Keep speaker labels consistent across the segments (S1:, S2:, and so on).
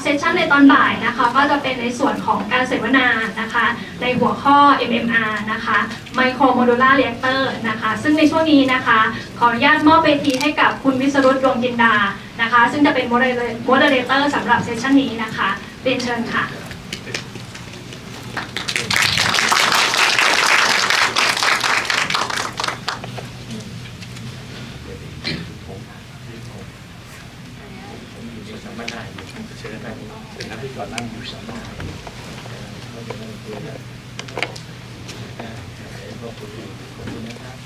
S1: เซสชันในตอนบ่ายนะคะก็จะเป็นในส่วนของการเสวนานะคะในหัวข้อ MMR นะคะ Modular Reactor นะคะซึ่งในช่วงนี้นะคะขออนุญาตมอบเวทีให้กับคุณวิศรุต ดวงจินดานะคะซึ่งจะเป็น Moderator สำหรับเซสชันนี้นะคะเรียนเชิญค่ะ
S2: ไม่ได้เชิญไปเป็นนักที่ก่อนนั่งอยู่สองคนก็จะนั่งคุยกันขอบคุณนะครับ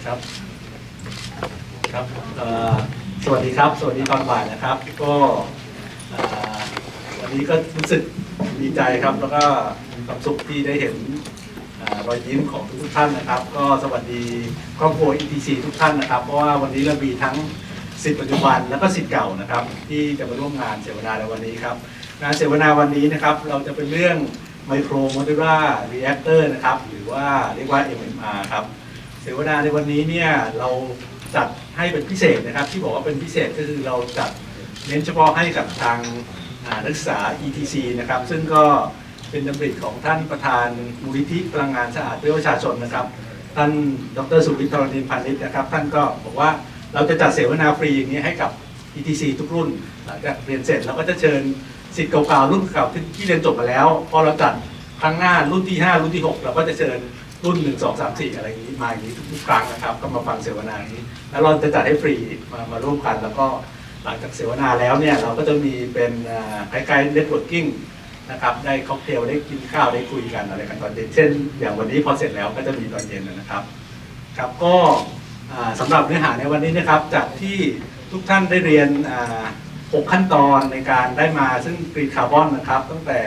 S2: ครับครับสวัสดีครับสวัสดีตอนบ่ายนะครับก็วันนี้ก็รู้สึกดีใจครับแล้วก็มีความสุขที่ได้เห็นรอยยิ้มของทุกท่านนะครับก็สวัสดีครอบครัว ETC ทุกท่านนะครับเพราะว่าวันนี้เรามีทั้งศิษย์ปัจจุบันแล้วก็ศิษย์เก่านะครับที่จะมาร่วมงานเสวนาในวันนี้ครับงานเสวนาวันนี้นะครับเราจะเป็นเรื่อง Modular Reactor นะครับหรือว่าเรียกว่า MMR ครับเสวนาในวันนี้เนี่ยเราจัดให้เป็นพิเศษนะครับที่บอกว่าเป็นพิเศษก็คือเราจัดเน้นเฉพาะให้กับทางนักศึกษา ETC นะครับซึ่งก็เป็นดำริของท่านประธานมูลนิธิพลังงานสะอาดเพื่อประชาชนนะครับท่านดร.สุวิทย์ ธรณินทร์พานิชนะครับท่านก็บอกว่าเราจะจัดเสวนาฟรีอย่างนี้ให้กับ ETC ทุกรุ่นหลังจากเรียนเสร็จเราก็จะเชิญศิษย์เก่าๆรุ่นเก่าที่เรียนจบมาแล้วพอเราจัดครั้งหน้ารุ่นที่5รุ่นที่6เราก็จะเชิญรุ่น1 2 3 4อะไรอย่างนี้มาอย่างนี้ทุกครั้งนะครับก็มาฟังเสวนานี้แล้วเราจะจัดให้ฟรีมาร่วมกันแล้วก็หลังจากเสวนาแล้วเนี่ยเราก็จะมีเป็นคล้ายๆเน็ตเวิร์กิ่งนะครับได้ค็อกเทลได้กินข้าวได้คุยกันอะไรกันตอนเย็นเช่นอย่างวันนี้พอเสร็จแล้วก็จะมีตอนเย็นนะครับครับก็สำหรับเนื้อหาในวันนี้นะครับจากที่ทุกท่านได้เรียน6 ขั้นตอนในการได้มาซึ่งกรีนคาร์บอนนะครับตั้งแต่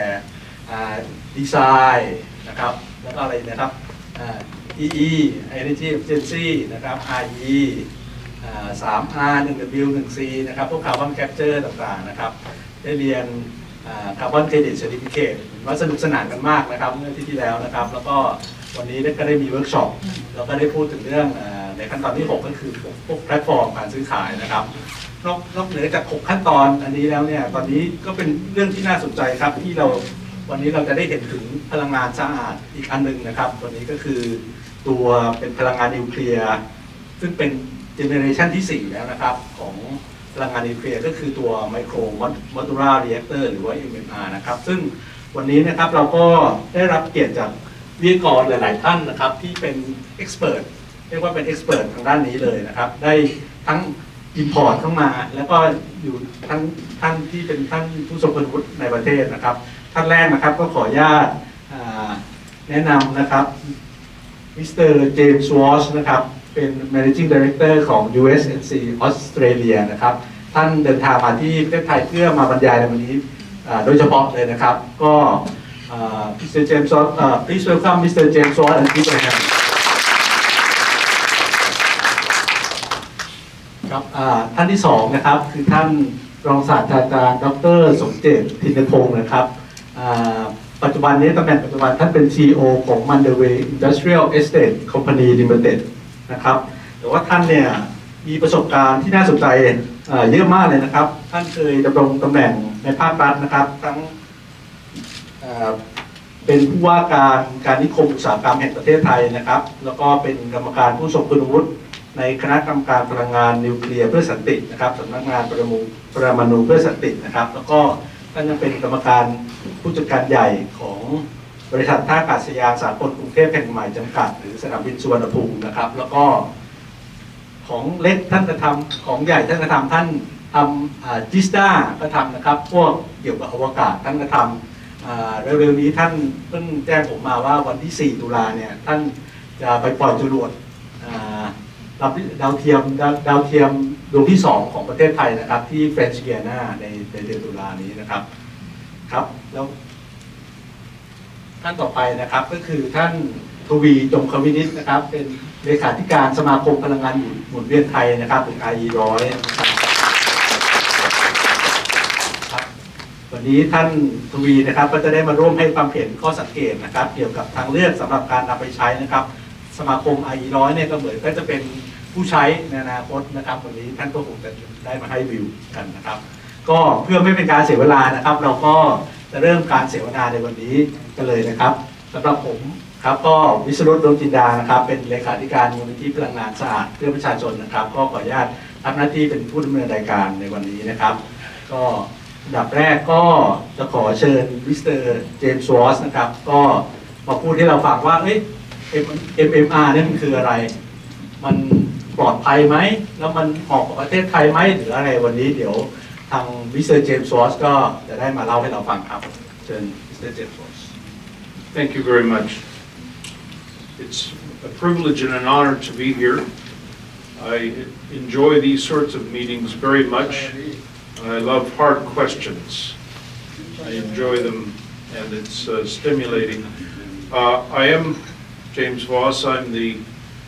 S2: ดีไซน์นะครับแล้วก็อะไรนะครับEE Energy Efficiency นะครับ RE 3R 1W 1C นะครับพวก Carbon Capture ต่างๆนะครับได้เรียนCarbon Credit Certificate ว่าสนุกสนานกันมากนะครับเมื่อที่แล้วนะครับแล้วก็วันนี้ก็ได้มีเวิร์กช็อปแล้วก็ได้พูดถึงเรื่องในขั้นตอนที่6ก็คือพวกแพลตฟอร์มการซื้อขายนะครับนอกเหนือจาก6ขั้นตอนอันนี้แล้วเนี่ยตอนนี้ก็เป็นเรื่องที่น่าสนใจครับที่วันนี้เราจะได้เห็นถึงพลังงานสะอาดอีกอันหนึ่งนะครับตัวนี้ก็คือตัวเป็นพลังงานนิวเคลียร์ซึ่งเป็นเจเนอเรชันที่4แล้วนะครับของพลังงานนิวเคลียร์ก็คือตัว Modular Reactor หรือว่า MMR นะครับซึ่งวันนี้นะครับเราก็ได้รับเกียรติจากวิทยากรหลายๆท่านนะครับที่เป็น expert เรียกว่าเป็น expert ทางด้านนี้เลยนะครับได้ทั้ง import เข้ามาแล้วก็อยู่ทั้งท่านที่เป็นท่านผู้ทรงคุณวุฒิในประเทศนะครับท่านแรกนะครับก็ขออนุญาตแนะนำนะครับมิสเตอร์เจมส์วอชนะครับเป็น Managing Director ของ USNC ออสเตรเลียนะครับท่านเดินทางมาที่ประเทศไทยเพื่อมาบรรยายในวันนี้โดยเฉพาะเลยนะครับก็Mr. James Watt please welcome Mr. James Watt and give a hand ครับท่านที่2นะครับคือท่านรองศาสตราจารย์ดร.สมเจต ธินพงศ์นะครับปัจจุบันนี้ตำแหน่งปัจจุบันท่านเป็น CEO ของ Modular Industrial Estate Company Limited นะครับแต่ว่าท่านเนี่ยมีประสบการณ์ที่น่าสนใจเยอะมากเลยนะครับท่านเคยดำรงตำแหน่งในภาครัฐนะครับทั้งเป็นผู้ว่าการนิคมอุตสาหกรรมแห่งประเทศไทยนะครับแล้วก็เป็นกรรมการผู้ทรงคุณวุฒิในคณะกรรมการพลังงานนิวเคลียร์เพื่อสันตินะครับสำนักงานปรมาณูเพื่อสันตินะครับแล้วก็ท่านยังเป็นกรรมการผู้จัดการใหญ่ของบริษัทท่าอากาศยานสากลกรุงเทพแห่งใหม่จำกัดหรือสนามบินสุวรรณภูมินะครับแล้วก็ของเล็กท่านกระทำของใหญ่ท่านกระทำท่านทำจิสตาก็ทำนะครับพวกเกี่ยวกับอวกาศท่านกระทำเร็วๆนี้ท่านเพิ่งแจ้งผมมาว่าวันที่4 ตุลาเนี่ยท่านจะไปปล่อยจรวดดาวเทียมดวงที่2ของประเทศไทยนะครับที่เฟรนช์กิอานาในเดือนตุลานี้นะครับครับแล้วท่านต่อไปนะครับก็คือท่านทวีจงควินิชนะครับเป็น เลขาธิการสมาคมพลังงานหมุนเวียนไทยนะครับหรือ RE100 นะครับวันนี้ท่านทวีนะครับก็จะได้มาร่วมให้ความเห็นข้อสังเกตนะครับเกี่ยวกับทางเลือกสำหรับการนำไปใช้นะครับสมาคม RE100 เนี่ยก็เหมือนก็จะเป็นผู้ใช้ในอนาคตนะครับวันนี้ท่านก็คงจะได้มาให้วิวกันนะครับก็เพื่อไม่เป็นการเสียเวลานะครับเราก็จะเริ่มการเสวนาในวันนี้กันเลยนะครับสำหรับผมครับก็วิศรุต ดวงจินดานะครับเป็นเลขาธิการมูลนิธิพลังงานสะอาดเพื่อประชาชนนะครับก็ขออนุญาตทำหน้าที่เป็นผู้ดำเนินรายการในวันนี้นะครับก็อันดับแรกก็จะขอเชิญมิสเตอร์เจมส์วอสนะครับก็มาพูดให้เราฟังว่าMMR นี่มันคืออะไรมันปลอดภัยไหมแล้วมันออกประเทศไทยไหมหรืออะไรวันนี้เดี๋ยวทางมิสเตอร์เจมส์วอสก็จะได้มาเล่าให้เราฟังครับเชิญมิสเตอร์เจมส์วอส
S3: Thank you very much. It's a privilege and an honor to be here. I enjoy these sorts of meetings very much. I love hard questions. I enjoy them and it's stimulating. I am James Voss. I'm the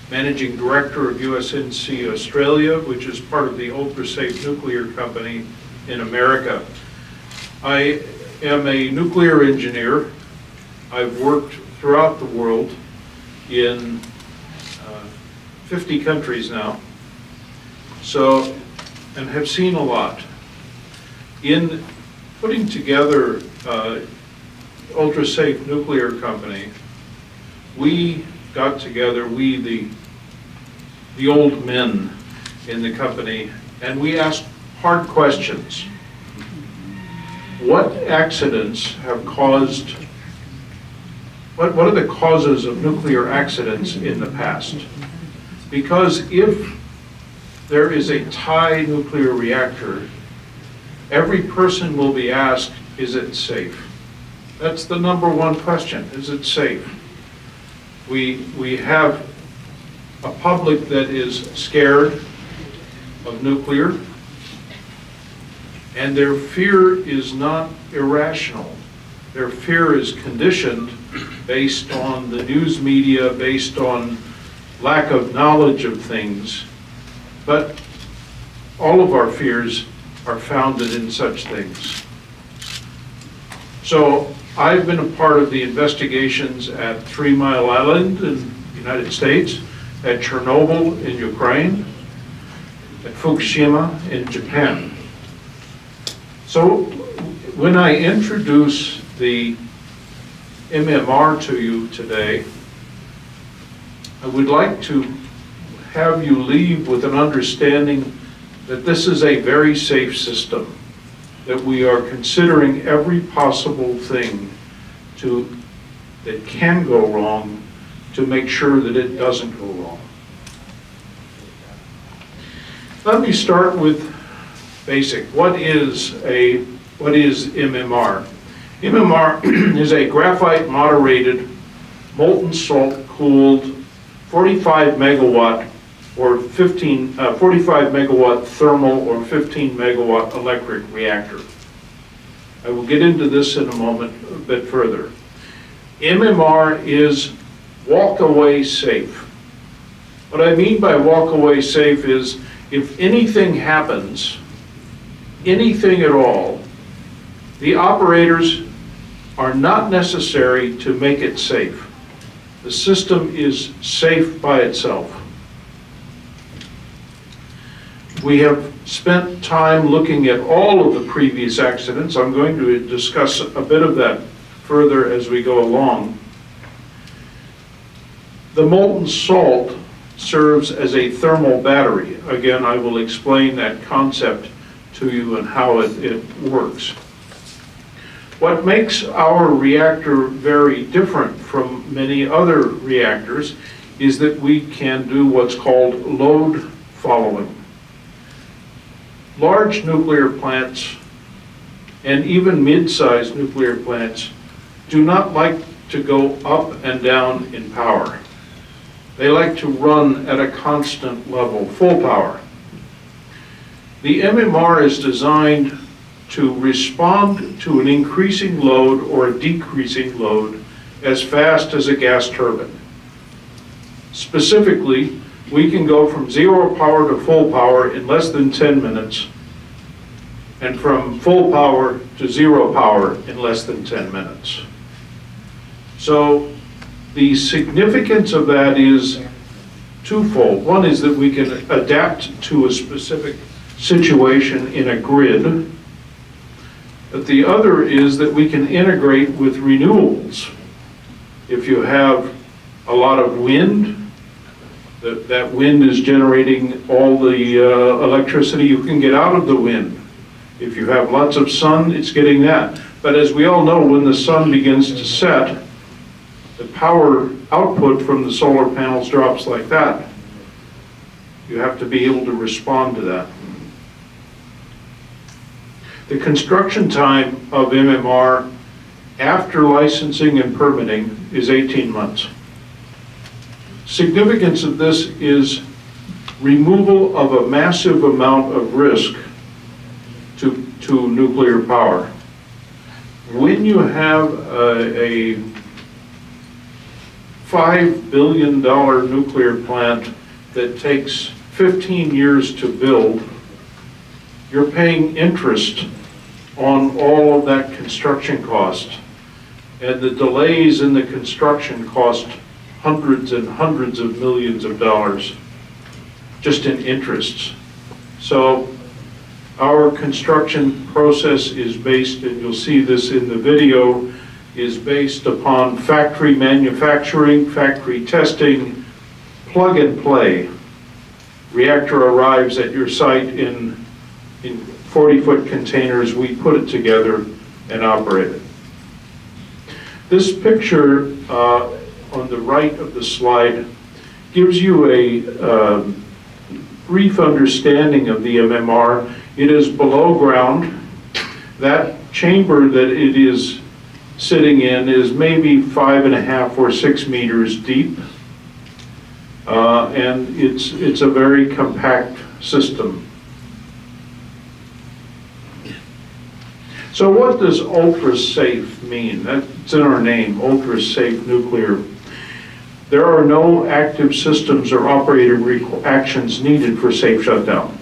S3: Managing Director of USNC Australia, which is part of the ultra-safe nuclear company in America. I am a nuclear engineer. I've worked throughout the world in 50 countries now, and have seen a lot. In putting together ultra-safe nuclear company, we got together, the old men in the company, and we asked hard questions. What accidents have caused, what are the causes of nuclear accidents in the past? Because if there is a Thai nuclear reactor, every person will be asked, is it safe? That's the number one question, is it safe? We have a public that is scared of nuclear, and their fear is not irrational. Their fear is conditioned based on the news media, based on lack of knowledge of things, but all of our fears are founded in such things. So I've been a part of the investigations at 3 Mile Island in the United States, at Chernobyl in Ukraine, at Fukushima in Japan. So when I introduce the MMR to you today, I would like to have you leave with an understanding that this is a very safe system, that we are considering every possible thing that can go wrong to make sure that it doesn't go wrong. Let me start with basic. What is MMR? MMR is a graphite moderated molten salt cooled 45 megawatt or 45 megawatt thermal or 15 megawatt electric reactor. I will get into this in a moment a bit further. MMR is walk-away safe. What I mean by walk-away safe is if anything happens, anything at all, the operators are not necessary to make it safe. The system is safe by itself. We have spent time looking at all of the previous accidents. I'm going to discuss a bit of that further as we go along. The molten salt serves as a thermal battery. Again, I will explain that concept to you and how it works. What makes our reactor very different from many other reactors is that we can do what's called load following. Large nuclear plants and even mid-sized nuclear plants do not like to go up and down in power. They like to run at a constant level, full power. The MMR is designed to respond to an increasing load or a decreasing load as fast as a gas turbine. Specifically, we can go from 0 power to full power in less than 10 minutes, and from full power to 0 power in less than 10 minutes. So the significance of that is twofold. One is that we can adapt to a specific situation in a grid, but the other is that we can integrate with renewables. If you have a lot of wind, that wind is generating all the electricity you can get out of the wind. If you have lots of sun, it's getting that. But as we all know, when the sun begins to set, the power output from the solar panels drops like that. You have to be able to respond to that. The construction time of MMR after licensing and permitting is 18 months. Significance of this is removal of a massive amount of risk to nuclear power. When you have a $5 billion nuclear plant that takes 15 years to build, you're paying interest on all of that construction cost. And the delays in the construction cost hundreds and hundreds of millions of dollars just in interests. So our construction process is based, and you'll see this in the video, is based upon factory manufacturing, factory testing, plug and play. Reactor arrives at your site in 40-foot containers, we put it together and operate it. This picture on the right of the slide gives you a brief understanding of the MMR. It is below ground. That chamber that it is sitting in is maybe 5.5 or 6 meters deep. And it's a very compact system. So what does ultra-safe mean? That's in our name, ultra-safe nuclear. There are no active systems or operator actions needed for safe shutdown.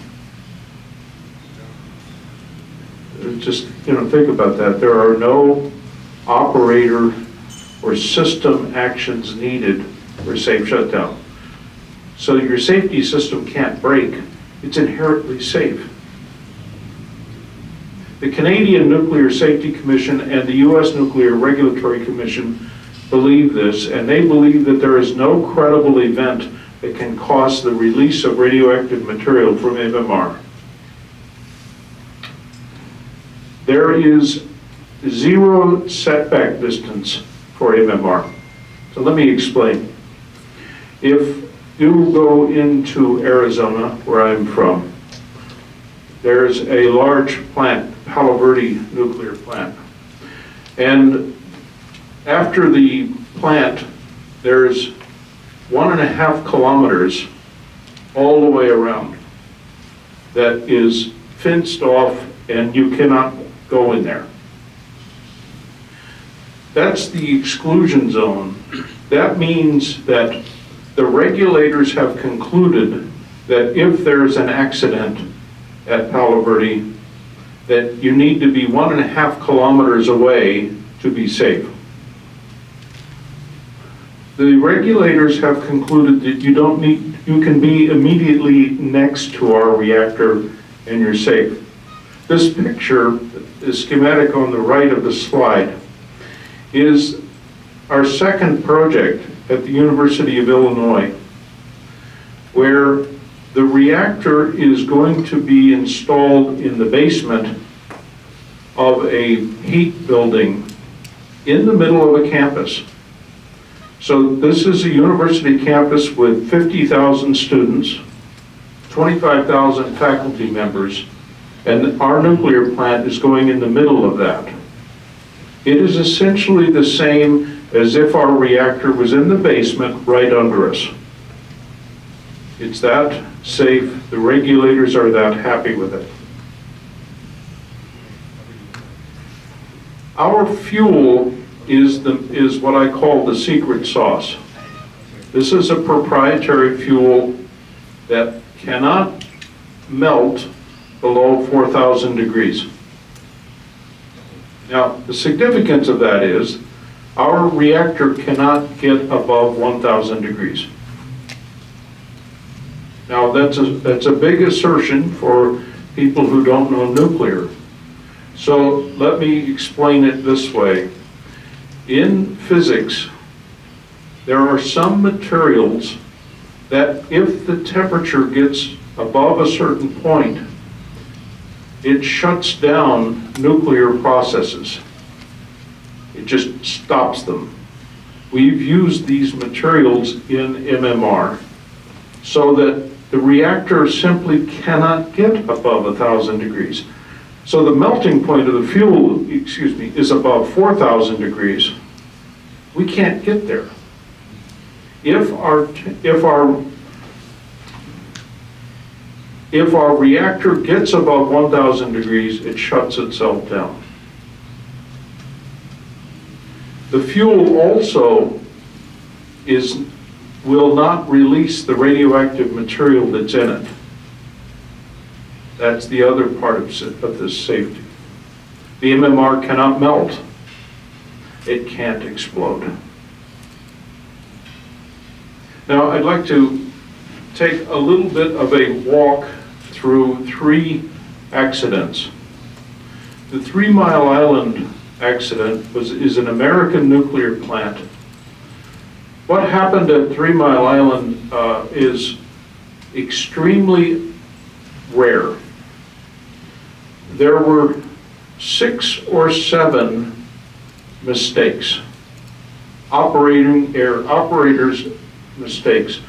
S3: Just, think about that. There are no operator or system actions needed for safe shutdown. So your safety system can't break. It's inherently safe. The Canadian Nuclear Safety Commission and the U.S. Nuclear Regulatory Commission believe this, and they believe that there is no credible event that can cause the release of radioactive material from MMR. There is 0 setback distance for MMR. So let me explain. If you go into Arizona, where I'm from, there's a large plant, Palo Verde nuclear plant. And after the plant, there's 1.5 kilometers all the way around that is fenced off and you cannot go in there. That's the exclusion zone. That means that the regulators have concluded that if there's an accident at Palo Verde, that you need to be 1.5 kilometers away to be safe. The regulators have concluded that you can be immediately next to our reactor and you're safe. This picture, the schematic on the right of the slide, is our second project at the University of Illinois, where the reactor is going to be installed in the basement of a heat building in the middle of a campus. So this is a university campus with 50,000 students, 25,000 faculty members, and our nuclear plant is going in the middle of that. It is essentially the same as if our reactor was in the basement right under us. It's that safe. The regulators are that happy with it. Our fuel is what I call the secret sauce. This is a proprietary fuel that cannot melt below 4,000 degrees. Now, the significance of that is our reactor cannot get above 1,000 degrees. Now, that's a big assertion for people who don't know nuclear. So let me explain it this way. In physics, there are some materials that if the temperature gets above a certain point, it shuts down nuclear processes. It just stops them. We've used these materials in MMR so that the reactor simply cannot get above 1,000 degrees. So the melting point of the fuel, is above 4,000 degrees. We can't get there. If our reactor gets above 1,000 degrees, it shuts itself down. The fuel also will not release the radioactive material that's in it. That's the other part of this safety. The MMR cannot melt. It can't explode. Now, I'd like to take a little bit of a walk through 3 accidents. The 3 Mile Island accident is an American nuclear plant. What happened at 3 Mile Island is extremely rare. There were 6 or 7 mistakes, operators' mistakes.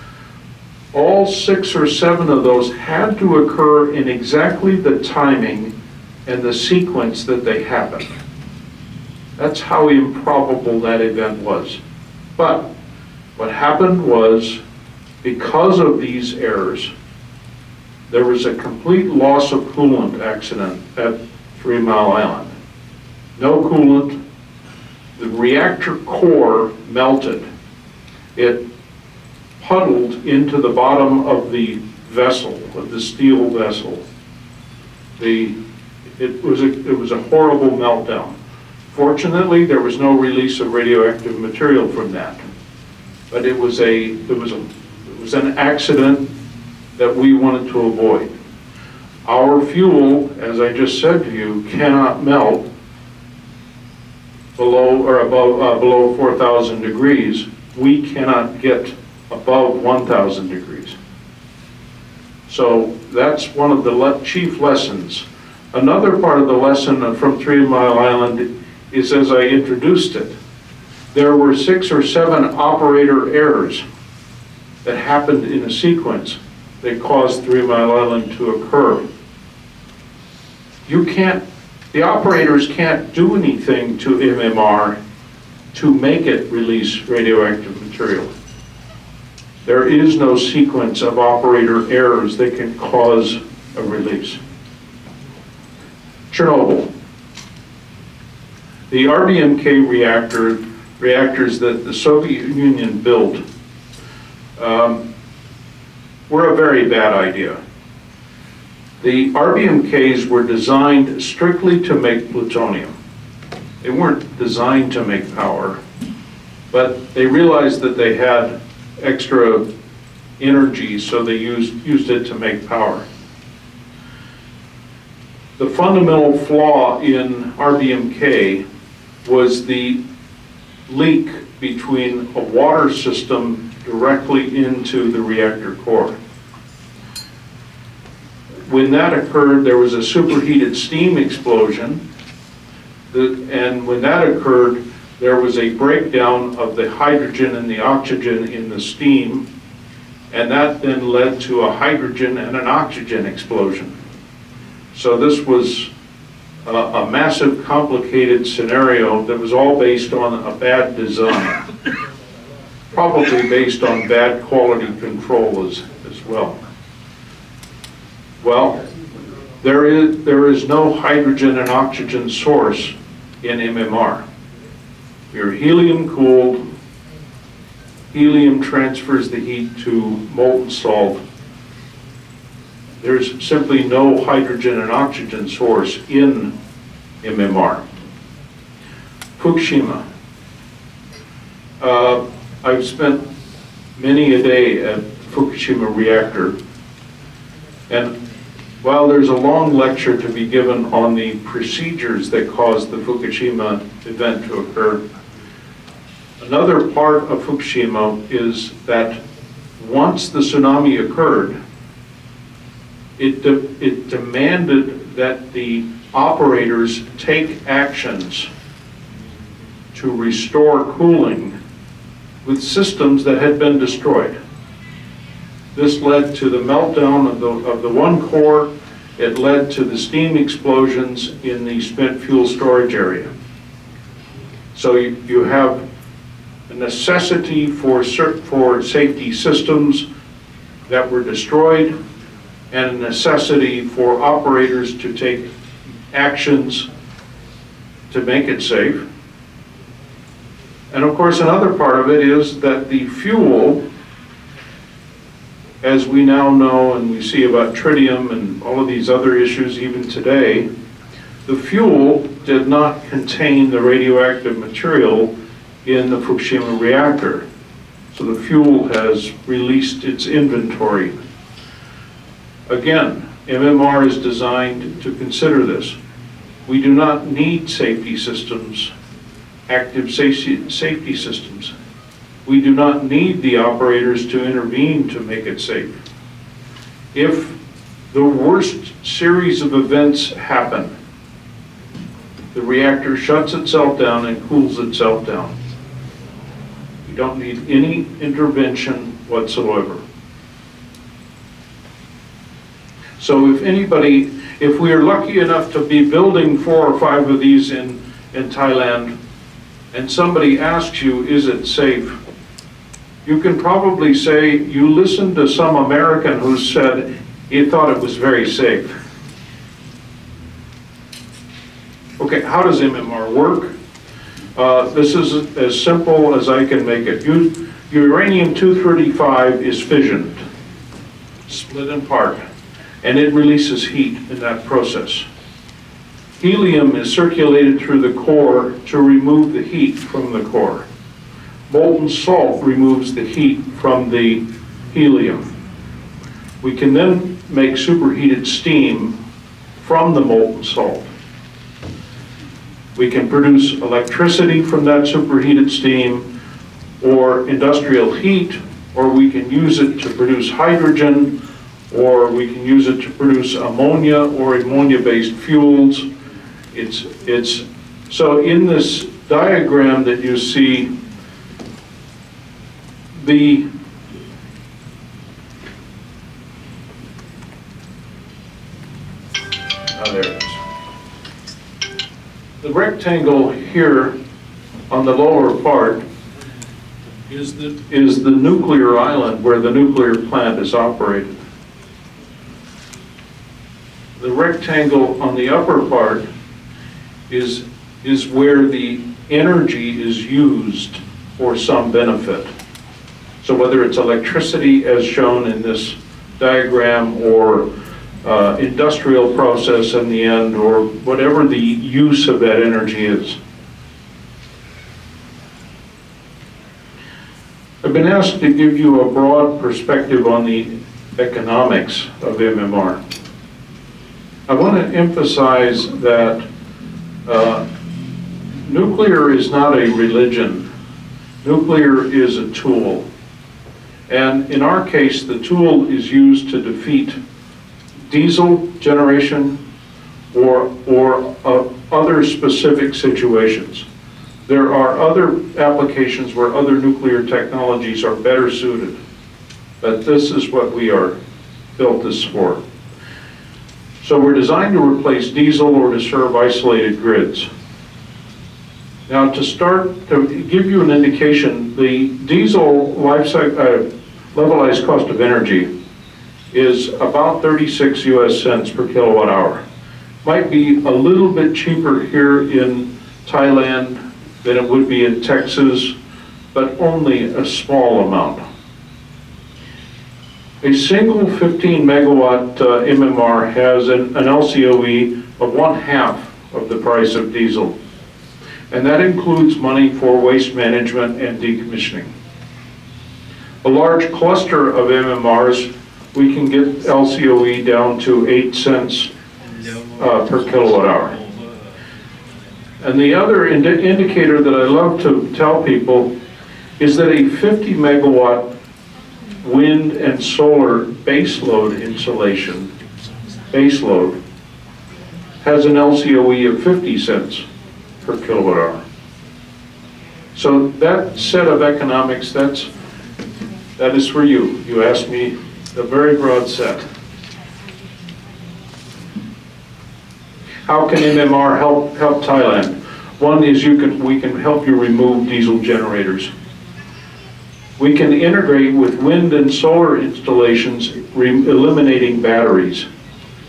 S3: All 6 or 7 of those had to occur in exactly the timing and the sequence that they happened. That's how improbable that event was. But what happened was, because of these errors, there was a complete loss of coolant accident at 3 Mile Island. No coolant. The reactor core melted. It puddled into the bottom of the vessel, of the steel vessel. It was a horrible meltdown. Fortunately, there was no release of radioactive material from that. But it was an accident that we wanted to avoid. Our fuel, as I just said to you, cannot melt below or below 4,000 degrees. We cannot get above 1,000 degrees. So that's one of the chief lessons. Another part of the lesson from 3 Mile Island is, as I introduced it, there were 6 or 7 operator errors that happened in a sequence that caused 3 Mile Island to occur. The operators can't do anything to MMR to make it release radioactive material. There is no sequence of operator errors that can cause a release. Chernobyl. The RBMK reactors that the Soviet Union built were a very bad idea. The RBMKs were designed strictly to make plutonium. They weren't designed to make power, but they realized that they had extra energy, so they used it to make power. The fundamental flaw in RBMK was the leak between a water system directly into the reactor core. When that occurred, there was a superheated steam explosion, and when that occurred, there was a breakdown of the hydrogen and the oxygen in the steam, and that then led to a hydrogen and an oxygen explosion. So this was a massive, complicated scenario that was all based on a bad design, probably based on bad quality control as well. Well, there is no hydrogen and oxygen source in MMR. We are helium cooled. Helium transfers the heat to molten salt. There's simply no hydrogen and oxygen source in MMR. Fukushima. I've spent many a day at Fukushima reactor, and while there's a long lecture to be given on the procedures that caused the Fukushima event to occur, another part of Fukushima is that once the tsunami occurred, it demanded that the operators take actions to restore cooling with systems that had been destroyed. This led to the meltdown of the one core. It led to the steam explosions in the spent fuel storage area. So you have a necessity for safety systems that were destroyed, and a necessity for operators to take actions to make it safe. And of course, another part of it is that the fuel, as we now know and we see about tritium and all of these other issues even today, the fuel did not contain the radioactive material in the Fukushima reactor. So the fuel has released its inventory. Again, MMR is designed to consider this. We do not need safety systems, active safety systems. We do not need the operators to intervene to make it safe. If the worst series of events happen, the reactor shuts itself down and cools itself down. You don't need any intervention whatsoever. So if we are lucky enough to be building 4 or 5 of these in Thailand, and somebody asks you, is it safe? You can probably say, you listened to some American who said he thought it was very safe. Okay, how does MMR work? This is as simple as I can make it. Uranium-235 is fissioned, split in part, and it releases heat in that process. Helium is circulated through the core to remove the heat from the core. Molten salt removes the heat from the helium. We can then make superheated steam from the molten salt. We can produce electricity from that superheated steam, or industrial heat, or we can use it to produce hydrogen, or we can use it to produce ammonia or ammonia-based fuels. So in this diagram that you see, there it is. The rectangle here on the lower part is the nuclear island where the nuclear plant is operated. The rectangle on the upper part is where the energy is used for some benefit. So whether it's electricity as shown in this diagram, or industrial process in the end, or whatever the use of that energy is. I've been asked to give you a broad perspective on the economics of MMR. I want to emphasize that nuclear is not a religion. Nuclear is a tool. And in our case, the tool is used to defeat diesel generation or other specific situations. There are other applications where other nuclear technologies are better suited, but this is what we are built this for. So we're designed to replace diesel or to serve isolated grids. Now to give you an indication, the diesel levelized cost of energy is about 36 US cents per kilowatt hour. Might be a little bit cheaper here in Thailand than it would be in Texas but only a small amount. A single 15 megawatt MMR has an LCOE of 1/2 of the price of diesel. And that includes money for waste management and decommissioning. A large cluster of MMRs, we can get LCOE down to 8 cents per kilowatt hour. And the other indicator that I love to tell people is that a 50 megawatt wind and solar baseload installation, baseload, has an LCOE of 50 cents per kilowatt hour. So that set of economics, that is for you. You asked me a very broad set. How can MMR help Thailand? One is we can help you remove diesel generators. We can integrate with wind and solar installations, eliminating batteries.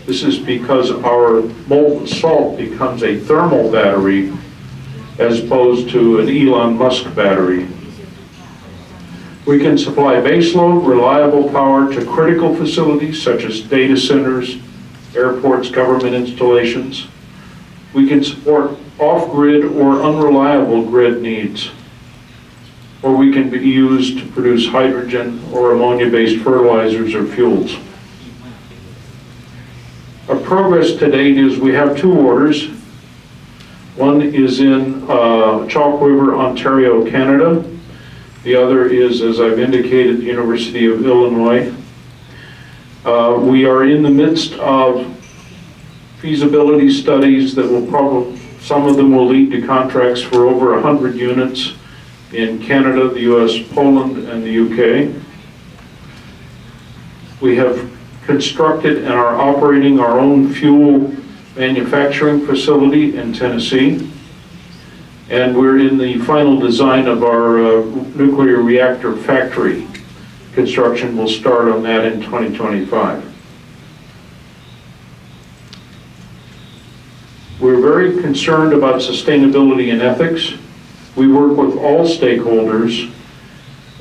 S3: This is because our molten salt becomes a thermal battery as opposed to an Elon Musk battery. We can supply baseload, reliable power to critical facilities such as data centers, airports, government installations. We can support off-grid or unreliable grid needs, or we can be used to produce hydrogen or ammonia-based fertilizers or fuels. Our progress to date is we have 2 orders. One is in Chalk River, Ontario, Canada. The other is, as I've indicated, the University of Illinois. We are in the midst of feasibility studies that will probably, some of them will lead to contracts for over 100 units in Canada, the US, Poland, and the UK. We have constructed and are operating our own fuel manufacturing facility in Tennessee. And we're in the final design of our nuclear reactor factory. Construction will start on that in 2025. We're very concerned about sustainability and ethics. We work with all stakeholders.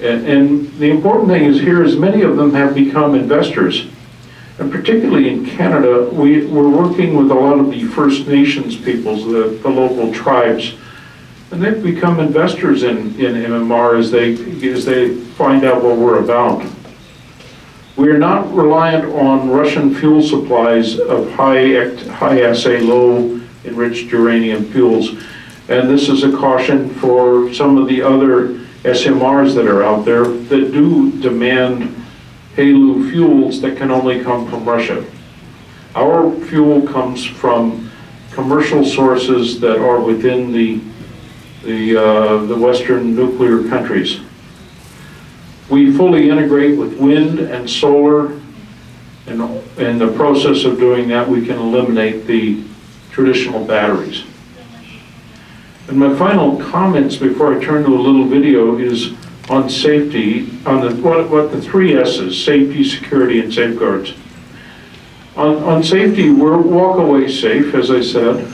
S3: And the important thing is here is many of them have become investors. And particularly in Canada, we're working with a lot of the First Nations peoples, the local tribes. And they've become investors in MMR as they find out what we're about. We're not reliant on Russian fuel supplies of high assay, low enriched uranium fuels. And this is a caution for some of the other SMRs that are out there that do demand HALEU fuels that can only come from Russia. Our fuel comes from commercial sources that are within the Western nuclear countries. We fully integrate with wind and solar, and in the process of doing that, we can eliminate the traditional batteries. And my final comments before I turn to a little video is on safety, on what the 3 S's, safety, security, and safeguards. On safety, we're walk-away safe, as I said.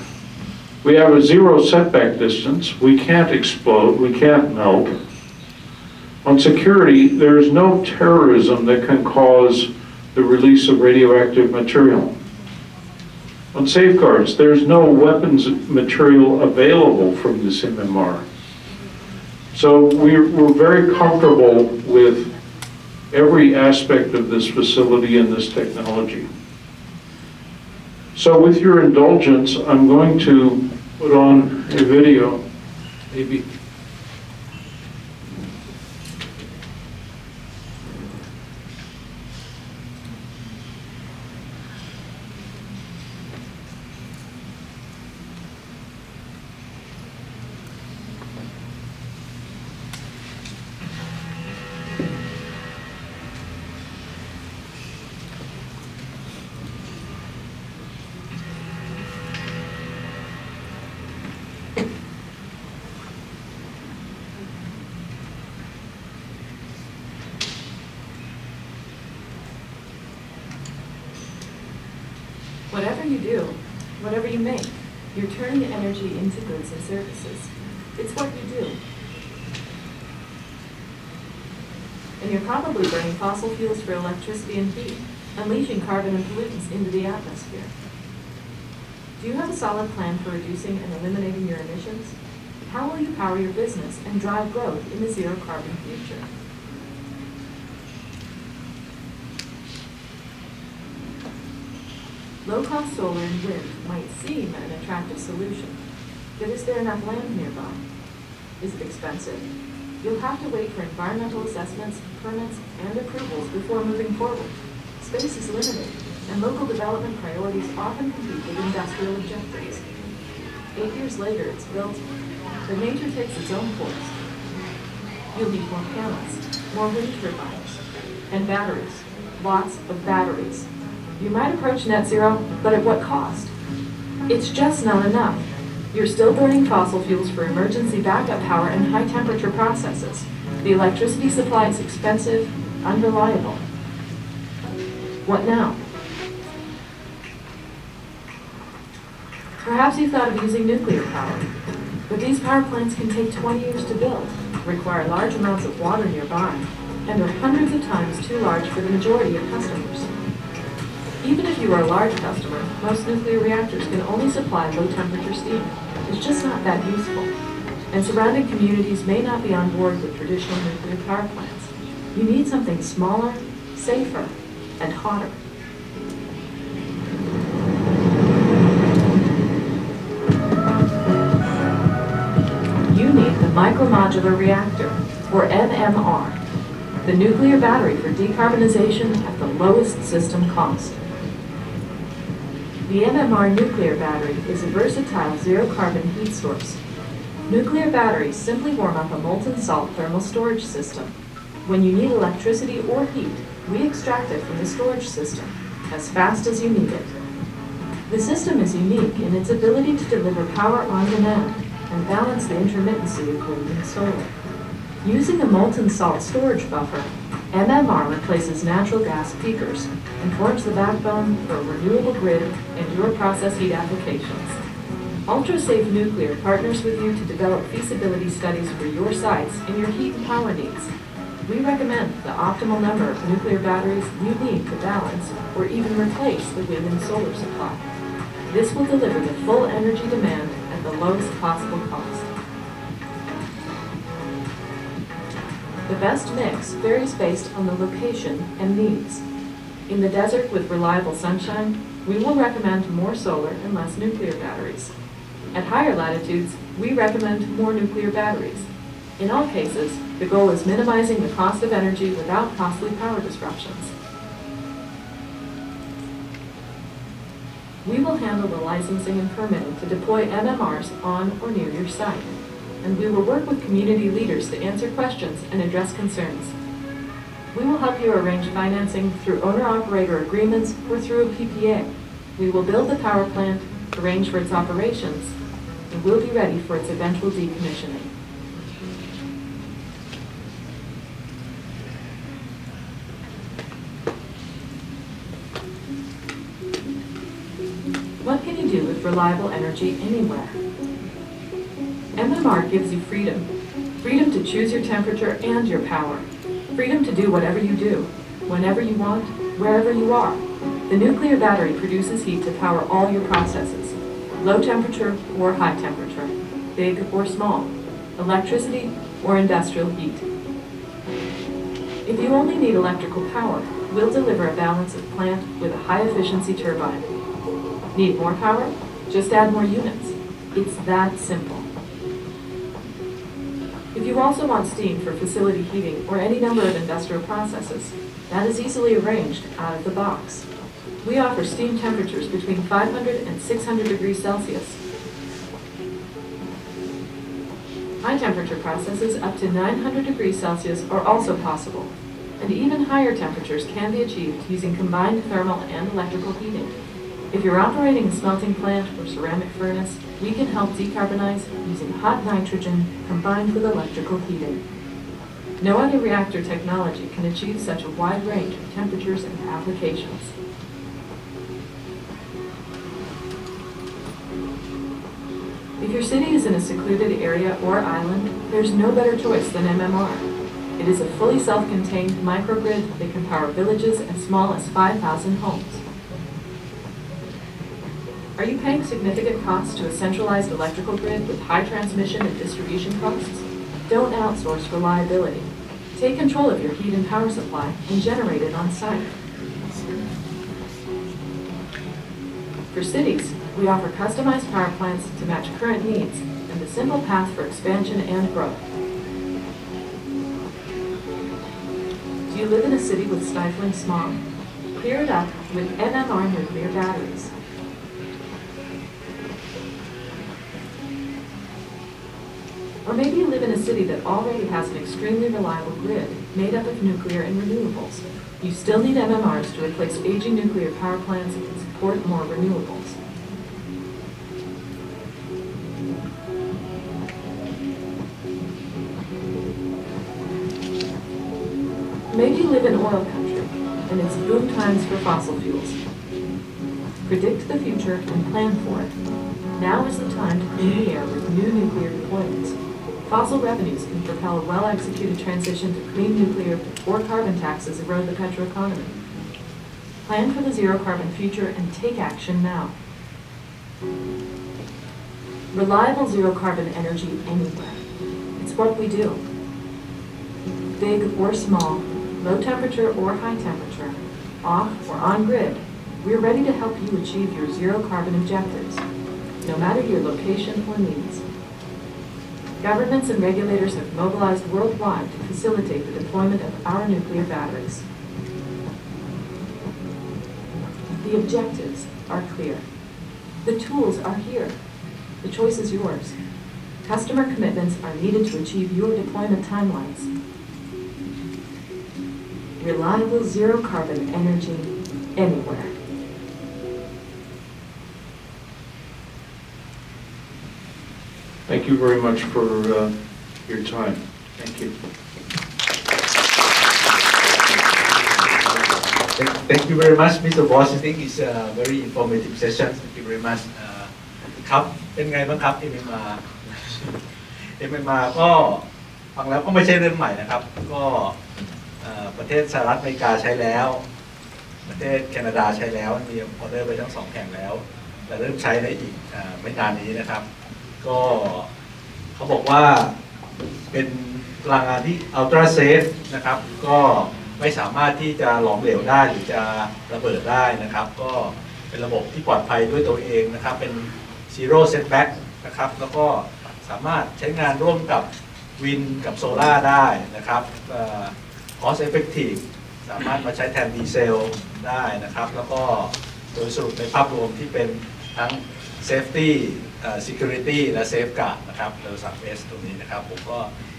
S3: We have a 0 setback distance. We can't explode. We can't melt. On security, there is no terrorism that can cause the release of radioactive material. On safeguards, there's no weapons material available from this MMR. So we're very comfortable with every aspect of this facility and this technology. So with your indulgence, I'm going to put on a video, maybe.
S4: Whatever you do, whatever you make, you're turning energy into goods and services. It's what you do. and you're probably burning fossil fuels for electricity and heat, unleashing carbon and pollutants into the atmosphere. Do you have a solid plan for reducing and eliminating your emissions? How will you power your business and drive growth in the zero carbon future? Low-cost solar and wind might seem an attractive solution, but is there enough land nearby? Is it expensive? You'll have to wait for environmental assessments, permits, and approvals before moving forward. Space is limited, and local development priorities often compete with industrial objectives. 8 years later, it's built, but nature takes its own course. You'll need more panels, more wind turbines, and batteries, lots of batteries. You might approach net zero, but at what cost? It's just not enough. You're still burning fossil fuels for emergency backup power and high-temperature processes. The electricity supply is expensive, unreliable. What now? Perhaps you thought of using nuclear power, but these power plants can take 20 years to build, require large amounts of water nearby, and are hundreds of times too large for the majority of customers. Even if you are a large customer, most nuclear reactors can only supply low-temperature steam. It's just not that useful. And surrounding communities may not be on board with traditional nuclear power plants. You need something smaller, safer, and hotter. You need the Modular Reactor, or MMR, the nuclear battery for decarbonization at the lowest system cost. The MMR nuclear battery is a versatile zero-carbon heat source. Nuclear batteries simply warm up a molten salt thermal storage system. When you need electricity or heat, we extract it from the storage system as fast as you need it. The system is unique in its ability to deliver power on demand and balance the intermittency of wind and solar. Using a molten salt storage buffer, MMR replaces natural gas peakers and forms the backbone for a renewable grid and your process heat applications. UltraSafe Nuclear partners with you to develop feasibility studies for your sites and your heat and power needs. We recommend the optimal number of nuclear batteries you need to balance or even replace the wind and solar supply. This will deliver the full energy demand at the lowest possible cost. The best mix varies based on the location and needs. In the desert with reliable sunshine, we will recommend more solar and less nuclear batteries. At higher latitudes, we recommend more nuclear batteries. In all cases, the goal is minimizing the cost of energy without costly power disruptions. We will handle the licensing and permitting to deploy MMRs on or near your site, and we will work with community leaders to answer questions and address concerns. We will help you arrange financing through owner-operator agreements or through a PPA. We will build the power plant, arrange for its operations, and we'll be ready for its eventual decommissioning. What can you do with reliable energy anywhere? MMR gives you freedom. Freedom to choose your temperature and your power. Freedom to do whatever you do, whenever you want, wherever you are. The nuclear battery produces heat to power all your processes. Low temperature or high temperature, big or small, electricity or industrial heat. If you only need electrical power, we'll deliver a balance of plant with a high-efficiency turbine. Need more power? Just add more units. It's that simple. If you also want steam for facility heating or any number of industrial processes, that is easily arranged out of the box. We offer steam temperatures between 500 and 600 degrees Celsius. High temperature processes up to 900 degrees Celsius are also possible, and even higher temperatures can be achieved using combined thermal and electrical heating. If you're operating a smelting plant or ceramic furnace, we can help decarbonize using hot nitrogen combined with electrical heating. No other reactor technology can achieve such a wide range of temperatures and applications. If your city is in a secluded area or island, there's no better choice than MMR. It It is a fully self-contained microgrid that can power villages as small as 5,000 homes. Are you paying significant costs to a centralized electrical grid with high transmission and distribution costs? Don't outsource reliability. Take control of your heat and power supply and generate it on site. For cities, we offer customized power plants to match current needs and a simple path for expansion and growth. Do you live in a city with stifling smog? Clear it up with MMR nuclear batteries. Or maybe you live in a city that already has an extremely reliable grid made up of nuclear and renewables. You still need MMRs to replace aging nuclear power plants and support more renewables. Maybe you live in oil country, and it's boom times for fossil fuels. Predict the future and plan for it. Now is the time to clean the air with new nuclear deployments. Fossil revenues can propel a well-executed transition to clean nuclear before carbon taxes erode the petroeconomy. Plan for the zero-carbon future and take action now. Reliable zero-carbon energy anywhere. It's what we do. Big or small, low temperature or high temperature, off or on grid, we're ready to help you achieve your zero-carbon objectives, no matter your location or needs. Governments and regulators have mobilized worldwide to facilitate the deployment of our nuclear batteries. The objectives are clear. The tools are here. The choice is yours. Customer commitments are needed to achieve your deployment timelines. Reliable zero-carbon energy anywhere.
S3: Thank you very much for your time.
S2: Thank you. Thank you very much, Mr. Boss. I think it's a very informative session. Thank you very much. ครับ เป็นไงบ้างครับ MMR MMR ก็ฟังแล้วก็ไม่ใช่เรื่องใหม่นะครับ ก็ประเทศสหรัฐอเมริกาใช้แล้ว ประเทศแคนาดาใช้แล้วมีออเดอร์ไปทั้ง2แห่งแล้วและเริ่มใช้ในอีกไม่นานนี้นะครับ ก็เขาบอกว่าเป็นพลังงานที่ ultra safe นะครับ ก็ไม่สามารถที่จะหลอมเหลวได้หรือจะระเบิดได้นะครับ ก็เป็นระบบที่ปลอดภัยด้วยตัวเองนะครับ เป็น zero setback นะครับ แล้วก็สามารถใช้งานร่วมกับวินกับโซล่าได้นะครับ cost effective สามารถมาใช้แทนดีเซลได้นะครับ แล้วก็โดยสรุปในภาพรวมที่เป็นทั้ง safety security และ safeguard นะครับเราสั่ง S ตรงนี้นะครับ ผมก็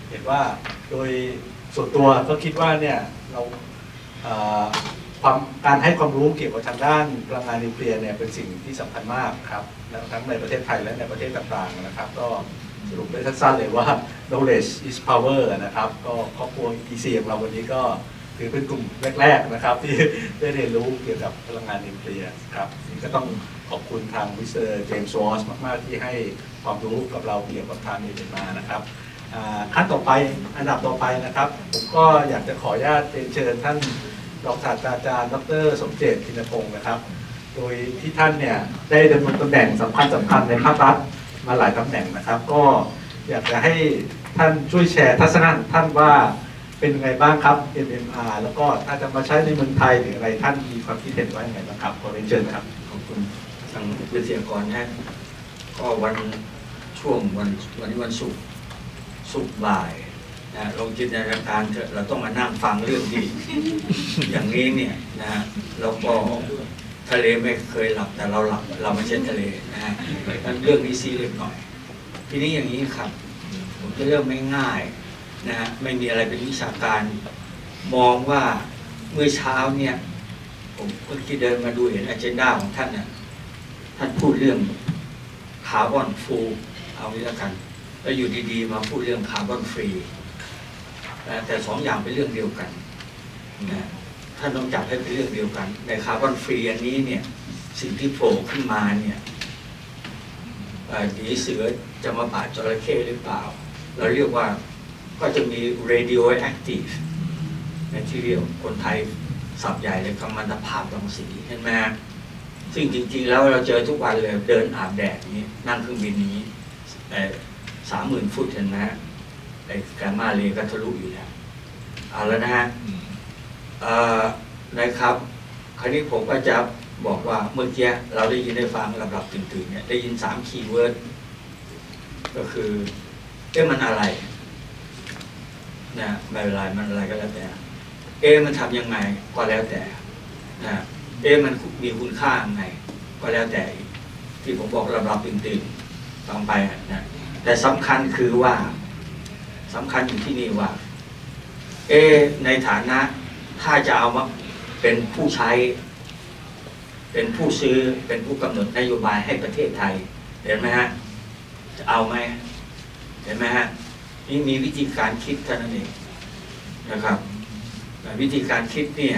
S2: เห็นว่าโดยส่วนตัวก็คิดว่าเนี่ยเราการให้ความรู้เกี่ยวกับทางด้านพลังงานนิวเคลียร์เนี่ยเป็นสิ่งที่สำคัญมากครับทั้งในประเทศไทยและในประเทศต่างๆนะครับก็สรุปได้สั้นๆเลยว่า knowledge is power นะครับก็ครอบครัว EC ของเราวันนี้ก็ถือเป็นกลุ่มแรกๆนะครับที่ได้เรียนรู้เกี่ยวกับพลังงานนิวเคลียร์ครับก็ต้องขอบคุณทางมิสเตอร์เจมส์วอชมากๆที่ให้ความรู้กับเราเกี่ยวกับทางนี้มานะครับขั้นต่อไปอันดับต่อไปนะครับผมก็อยากจะขออนุญาตเชิญท่านรองศาสตราจารย์ดร.สมเจต ธินพงศ์นะครับโดยที่ท่านเนี่ยได้ดำรงตำแหน่งสำคัญในภาครัฐมาหลายตำแหน่งนะครับก็อยากจะให้ท่านช่วยแชร์ทัศนะท่านว่าเป็นยังไงบ้างครับ MMR แล้วก็ถ้าจะมาใช้ในเมืองไทยหรืออะไรท่านมีความคิดเห็นว่าอย่างไรบ้างครับขอเรียนเชิญครับ
S5: ขอบคุณทางวิทยากรนะก็ช่วงวันศุกร์บ่ายนะลองจินตนาการเถอะเราต้องมานั่งฟังเรื่องที่ อย่างนี้เนี่ยนะเราก็ทะเลไม่เคยหลับแต่เราหลับเราไม่ใช่ทะเลนะฮะเรื่องนี้ซีเรียสหน่อยทีนี้อย่างนี้ครับผมจะเริ่มไม่ง่ายนะฮะไม่มีอะไรเป็นวิชาการมองว่าเมื่อเช้าเนี่ยผมเมื่อกี้เดินมาดูเห็นอเจนดาของท่านนะท่านพูดเรื่องคาร์บอนฟูลเอาไว้แล้วกันแล้วอยู่ดีๆมาพูดเรื่องคาร์บอนฟรีแต่สองอย่างเป็นเรื่องเดียวกันนะท่านต้องจับให้เป็นเรื่องเดียวกันในคาร์บอนฟรีอันนี้เนี่ยสิ่งที่โผล่ขึ้นมาเนี่ยหนีเสือจะมาปาดจระเข้หรือเปล่าเราเรียกว่า ก็จะมี radioactive material คนไทยศัพท์ใหญ่เลยกัมมันตภาพรังสีเห็นไหมซึ่งจริงๆแล้วเราเจอทุกวันเลยเดินอาบแดดนี้นั่งเครื่องบินนี้30,000 ฟุตเห็นไหมไอ้แกมมาเรย์ก็ทะลุอยู่แล้วเอาแล้วนะฮะนะครับคราวนี้ผมก็จะบอกว่าเมื่อกี้เราได้ยินได้ฟังลำดับตื่นๆเนี่ยได้ยิน3 คีย์เวิร์ดก็คือมันอะไรนะไม่เป็นไรมันอะไรก็แล้วแต่มันทำยังไงก็แล้วแต่นะมันมีคุณค่ายังไงก็แล้วแต่ที่ผมบอกลำดับตื่นๆต่อไปนะแต่สำคัญคือว่าสำคัญอยู่ที่นี่ว่าในฐานะถ้าจะเอามาเป็นผู้ใช้เป็นผู้ซื้อเป็นผู้กำหนดนโยบายให้ประเทศไทยเห็นไหมฮะจะเอาไหมเห็นไหมฮะนี่มีวิธีการคิดเท่านั้นเองนะครับวิธีการคิดเนี่ย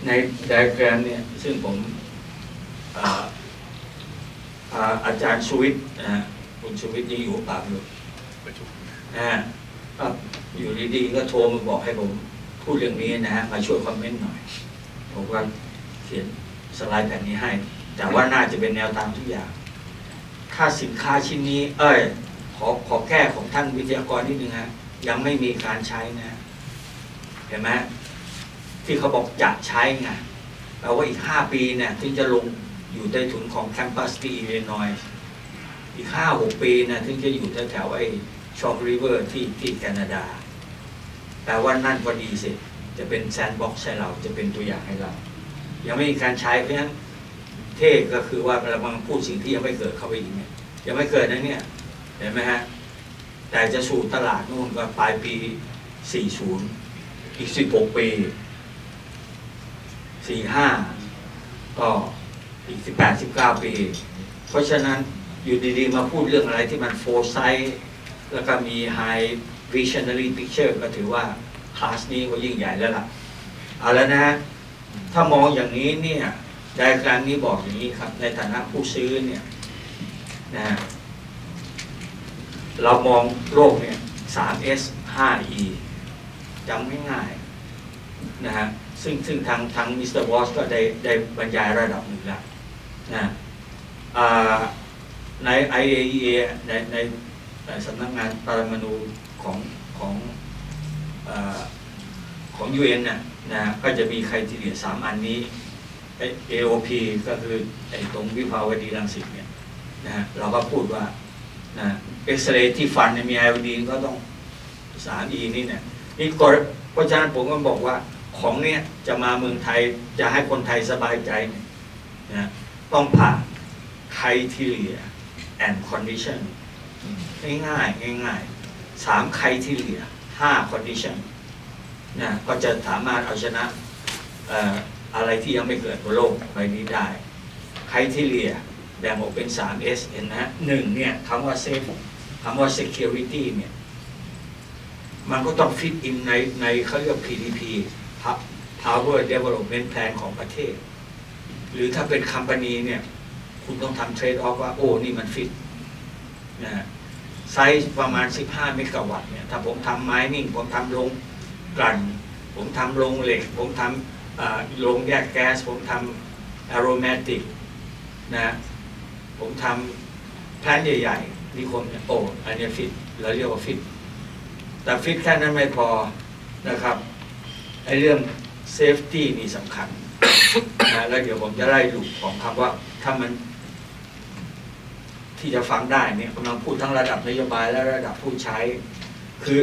S5: ในไดอะแกรมเนี่ยซึ่งผมอาจารย์ชูวิทย์คุณชูวิทย์ยังอยู่ป่าอยู่อยู่ดีๆก็โทรมาบอกให้ผมพูดเรื่องนี้นะฮะมาช่วยคอมเมนต์หน่อยผมก็เขียนสไลด์แบบนี้ให้แต่ว่าน่าจะเป็นแนวทางทุกอย่างถ้าสินค้าชิ้นนี้ขอแก้ของท่านวิทยากรนิดนึงฮะยังไม่มีการใช้นะเห็นไหมที่เขาบอกจะใช้ไงแปลว่าอีก5 ปีเนี่ยถึงจะลงอยู่ใต้ถุนของแคมปัสที่อิลลินอยส์อีก5-6 ปีนะถึงจะอยู่แถวๆไอ้ช็อกริเวอร์ที่แคนาดาแปลว่านั่นก็ดีสิจะเป็นแซนด์บ็อกซ์ให้เราจะเป็นตัวอย่างให้เรายังไม่มีการใช้เพราะฉะนั้นเท่ก็คือว่าเรากำลังพูดสิ่งที่ยังไม่เกิดเข้าไปอีกเนี่ยยังไม่เกิดนะเนี่ยเห็นไหมฮะแต่จะสู่ตลาดนู่นก็ปลายปี40อีก16 ปี45ก็อีก18-19 ปีเพราะฉะนั้นอยู่ดีๆมาพูดเรื่องอะไรที่มันโฟร์ไซต์แล้วก็มี High Visionary Picture ก็ถือว่าคลาสนี้ก็ยิ่งใหญ่แล้วล่ะเอาแล้วนะถ้ามองอย่างนี้เนี่ยไดอะแกรมนี้บอกอย่างนี้ครับในฐานะผู้ซื้อเนี่ยนะเรามองโลกเนี่ย 3S 5E จำง่ายๆนะฮะซึ่งทางมิสเตอร์วอชก็ได้บรรยายระดับหนึ่งแล้วนะใน IAEA ในสำนักงานปรมาณูของ UN นะก็จะมีไครทีเรีย3 อันนี้ AOP ก็คือไอ้ตรงวิภาวดีรังสิตเนี่ยนะฮะเราก็พูดว่านะเอ็กซเรย์ที่ฟันมีไอโอดีนก็ต้อง 3E นี่เนี่ยนี่เพราะฉะนั้นผมก็บอกว่าของเนี้ยจะมาเมืองไทยจะให้คนไทยสบายใจนะต้องผ่าน criteria and condition ง่าย3 criteria 5 condition นะก็จะสามารถเอาชนะอะไรที่ยังไม่เกิดบนโลกใบนี้ได้ criteria แบ่งออกเป็น 3S เห็นนะ1เนี่ยคำว่า safe คำว่า security เนี่ยมันก็ต้อง fit in ในเขาเรียก PDP Power Development Plan ของประเทศหรือถ้าเป็นคัมพานีเนี่ยคุณต้องทำ trade off ว่าโอ้นี่มันฟิตนะไซส์ประมาณ15 เมกะวัตต์เนี่ยถ้าผมทำไมนิ่งผมทำโรงกลั่นผมทำโรงเหล็กผมทำโรงแยกแก๊สผมทำ aromatic นะผมทำแพลนใหญ่ๆนี่คนเนี่ยโอ้อันนี้ฟิตเราเรียกว่าฟิตแต่ฟิตแค่นั้นไม่พอนะครับไอ้เรื่อง safety นี่สำคัญนะแล้วเดี๋ยวผมจะไล่ดูของคำว่าถ้ามันที่จะฟังได้เนี่ยกำลังพูดทั้งระดับนโยบายและระดับผู้ใช้คือ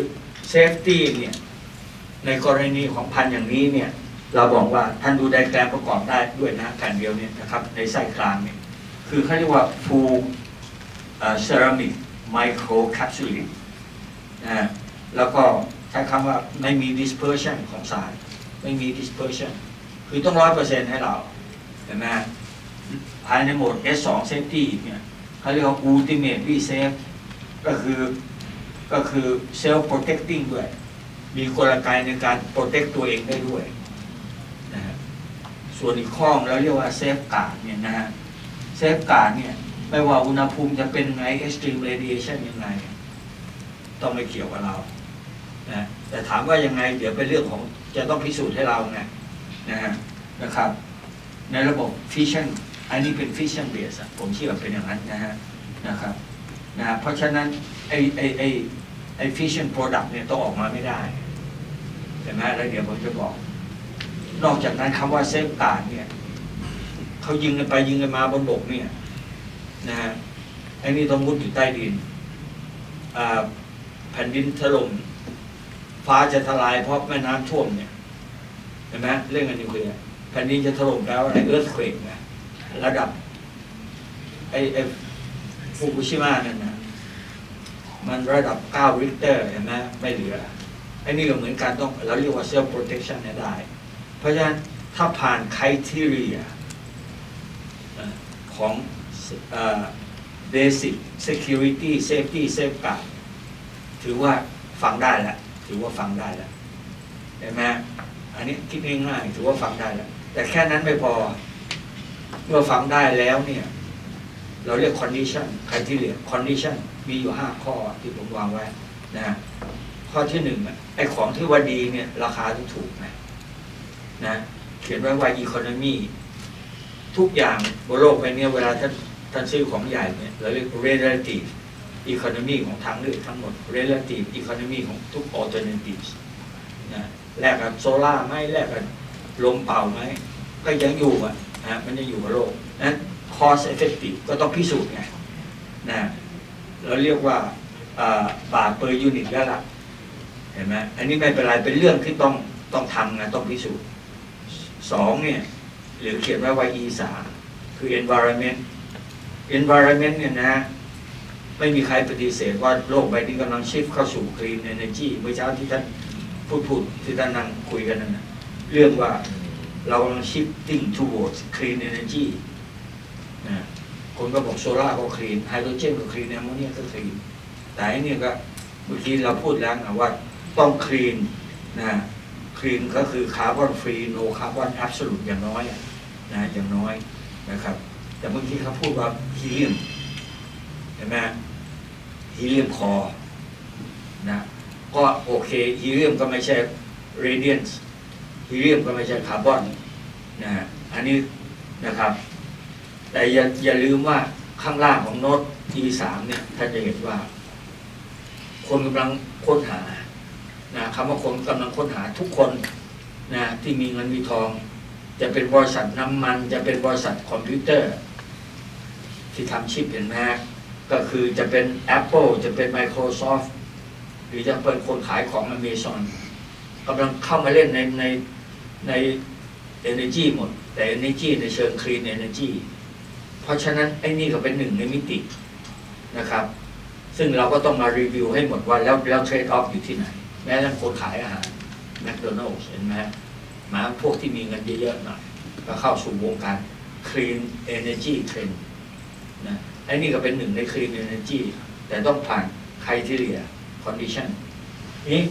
S5: safety เนี่ยในกรณีของพันธุ์อย่างนี้เนี่ยเราบอกว่าท่านดูไดอะแกรมประกอบได้ด้วยนะแผ่นเดียวเนี่ยนะครับในไส้กลางเนี่ยคือเขาเรียกว่า full ceramic micro capsule นะแล้วก็ใช้คำว่าไม่มี dispersion ของสารไม่มี dispersion คือต้อง 100% ให้เราเห็นไหมภายในโหมด S2 safety เนี่ยเขาเรียกว่า ultimately safe ก็คือ self protecting ด้วยมีกลไกในการ protect ตัวเองได้ด้วยนะฮะส่วนอีกข้อเราเรียกว่า safeguard เนี่ยนะฮะ safeguard เนี่ยไม่ว่าอุณหภูมิจะเป็นไง extreme radiation ยังไงต้องไม่เกี่ยวกับเรา นะแต่ถามว่ายังไงเดี๋ยวเป็นเรื่องของจะต้องพิสูจน์ให้เราไงนะครับในระบบ fission อันนี้เป็น fission base ผมเชื่อเป็นอย่างนั้นนะครับเพราะฉะนั้นไอ้ fission product เนี่ยต้องออกมาไม่ได้ใช่ไหมแล้วเดี๋ยวผมจะบอกนอกจากนั้นคำว่า safeguard เนี่ยเขายิงกันไปยิงกันมาบนบกเนี่ยไอ้นี่ต้องมุดอยู่ใต้ดินแผ่นดินถล่มฟ้าจะทลายเพราะแม่น้ำท่วมเนี่ยเห็นไหมเรื่องนิวเคลียร์แผ่นดินจะถล่มแล้วอะไรearthquake นะระดับไอ้ฟุกุชิมะนั่นนะมันระดับ9 ริกเตอร์เห็นไหมไม่เหลือไอ้นี่ก็เหมือนกันต้องเราเรียกว่า self protection เนี่ยได้เพราะฉะนั้นถ้าผ่าน criteria ของbasic security safety safeguard ถือว่าฟังได้แล้วถือว่าฟังได้แล้วเห็นไหมอันนี้คิดง่ายๆถือว่าฟังได้แล้วแต่แค่นั้นไม่พอเมื่อฟังได้แล้วเนี่ยเราเรียก condition criteria condition มีอยู่5ข้อที่ผมวางไว้ข้อที่1ไอ้ของที่ว่าดีเนี่ยราคาต้องถูกนะเขียนไว้ว่า economy ทุกอย่างบนโลกใบนี้เวลาท่านซื้อของใหญ่เนี่ยเราเรียก relative economy ของทางเลือกทั้งหมด relative economy ของทุก alternatives แลกกับโซล่าไหมแลกกับลมเป่าไหมก็ยังอยู่มันยังอยู่กับโลกนั้น cost effective ก็ต้องพิสูจน์ไงเราเรียกว่าบาท per unit แล้วล่ะเห็นไหมอันนี้ไม่เป็นไรเป็นเรื่องที่ต้องทำนะต้องพิสูจน์2เนี่ยหรือเขียนไว้ว่า E3 คือ environment เนี่ยไม่มีใครปฏิเสธว่าโลกใบนี้กำลังชิฟเข้าสู่ clean energy เมื่อเช้าที่ท่านพูดที่ท่านนั่งคุยกันนั่นเรื่องว่าเรากำลัง shifting towards clean energy คนก็บอกโซล่าก็ clean ไฮโดรเจนก็ clean แอมโมเนียก็ clean แต่อันนี้ก็เมื่อกี้เราพูดแล้วว่าต้อง clean clean ก็คือ carbon free no carbon absolute อย่างน้อยอย่างน้อยนะครับแต่เมื่อกี้เขาพูดว่าฮีเลียมเห็นไหมฮีเลียมคอก็โอเคฮีเลียมก็ไม่ใช่ radiance ฮีเลียมก็ไม่ใช่คาร์บอนอันนี้นะครับแต่อย่าลืมว่าข้างล่างของโน้ต E3 เนี่ยท่านจะเห็นว่าคนกำลังค้นหาคำว่าคนกำลังค้นหาทุกคนที่มีเงินมีทองจะเป็นบริษัทน้ำมันจะเป็นบริษัทคอมพิวเตอร์ที่ทำชิปเห็นไหมก็คือจะเป็น Apple จะเป็น Microsoft หรือจะเป็นคนขายของ Amazon กำลังเข้ามาเล่นใน Energy หมดแต่ Energy ในเชิง Clean Energy เพราะฉะนั้นไอ้นี่ก็เป็นหนึ่งในมิตินะครับซึ่งเราก็ต้องมารีวิวให้หมดว่าแล้วเทรดออฟอยู่ที่ไหนแม้แต่คนขายอาหาร McDonald's เห็นไหมมาพวกที่มีเงินเยอะๆหน่อยก็เข้าสู่วงการ Clean Energy Trend ไอ้นี่ก็เป็นหนึ่งใน Clean Energy แต่ต้องผ่าน Criteria Condition นี้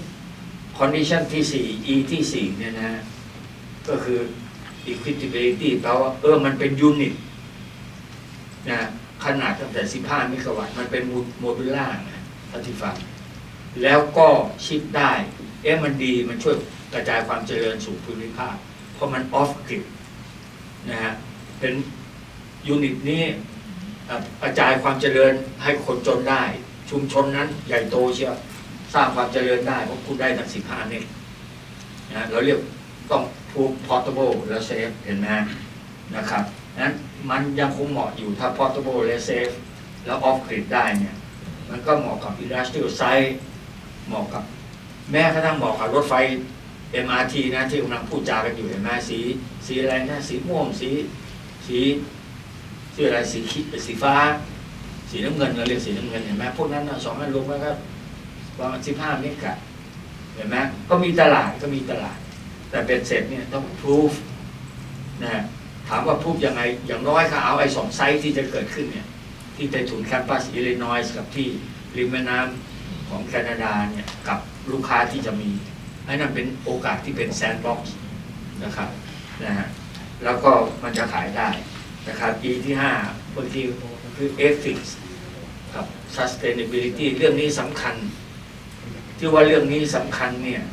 S5: Condition ที่4 E ที่4เนี่ยก็คือ Equitability แปลว่ามันเป็นยูนิตขนาดตั้งแต่15 เมกะวัตต์มันเป็นโมดูล่าท่านที่ฟังแล้วก็ชิปได้มันดีมันช่วยกระจายความเจริญสู่ภูมิภาคเพราะมัน off grid เป็นยูนิตนี้กระจายความเจริญให้คนจนได้ชุมชนนั้นใหญ่โตเชียวสร้างความเจริญได้เพราะคุณได้ตั้ง15 เมกเราเรียกต้อง portable และ safe เห็นไหมนะครับนั้นมันยังคงเหมาะอยู่ถ้า portable และ safe แล้ว off grid ได้เนี่ยมันก็เหมาะกับ industrial site เหมาะกับแม้กระทั่งเหมาะกับรถไฟ MRT ที่กำลังพูดจากันอยู่เห็นไหมสีอะไรสีม่วงสีอะไรสีฟ้าสีน้ำเงินเราเรียกสีน้ำเงินเห็นไหมพวกนั้น2 อันรวมแล้วก็ประมาณ15 เมกะเห็นไหมก็มีตลาดแต่เป็นเสร็จเนี่ยต้อง proof ถามว่า proof ยังไงอย่างน้อยก็เอาไอ้2 ไซต์ที่จะเกิดขึ้นเนี่ยที่ใต้ถุนแคมปัสอิลลินอยส์กับที่ริมแม่น้ำของแคนาดาเนี่ยกับลูกค้าที่จะมีไอ้นั่นเป็นโอกาสที่เป็นแซนด์บ็อกซ์นะครับแล้วก็มันจะขายได้นะครับ E ที่5บางทีคือ ethics กับ sustainability เรื่องนี้สำคัญ ที่ว่าเรื่องนี้สำคัญเนี่ย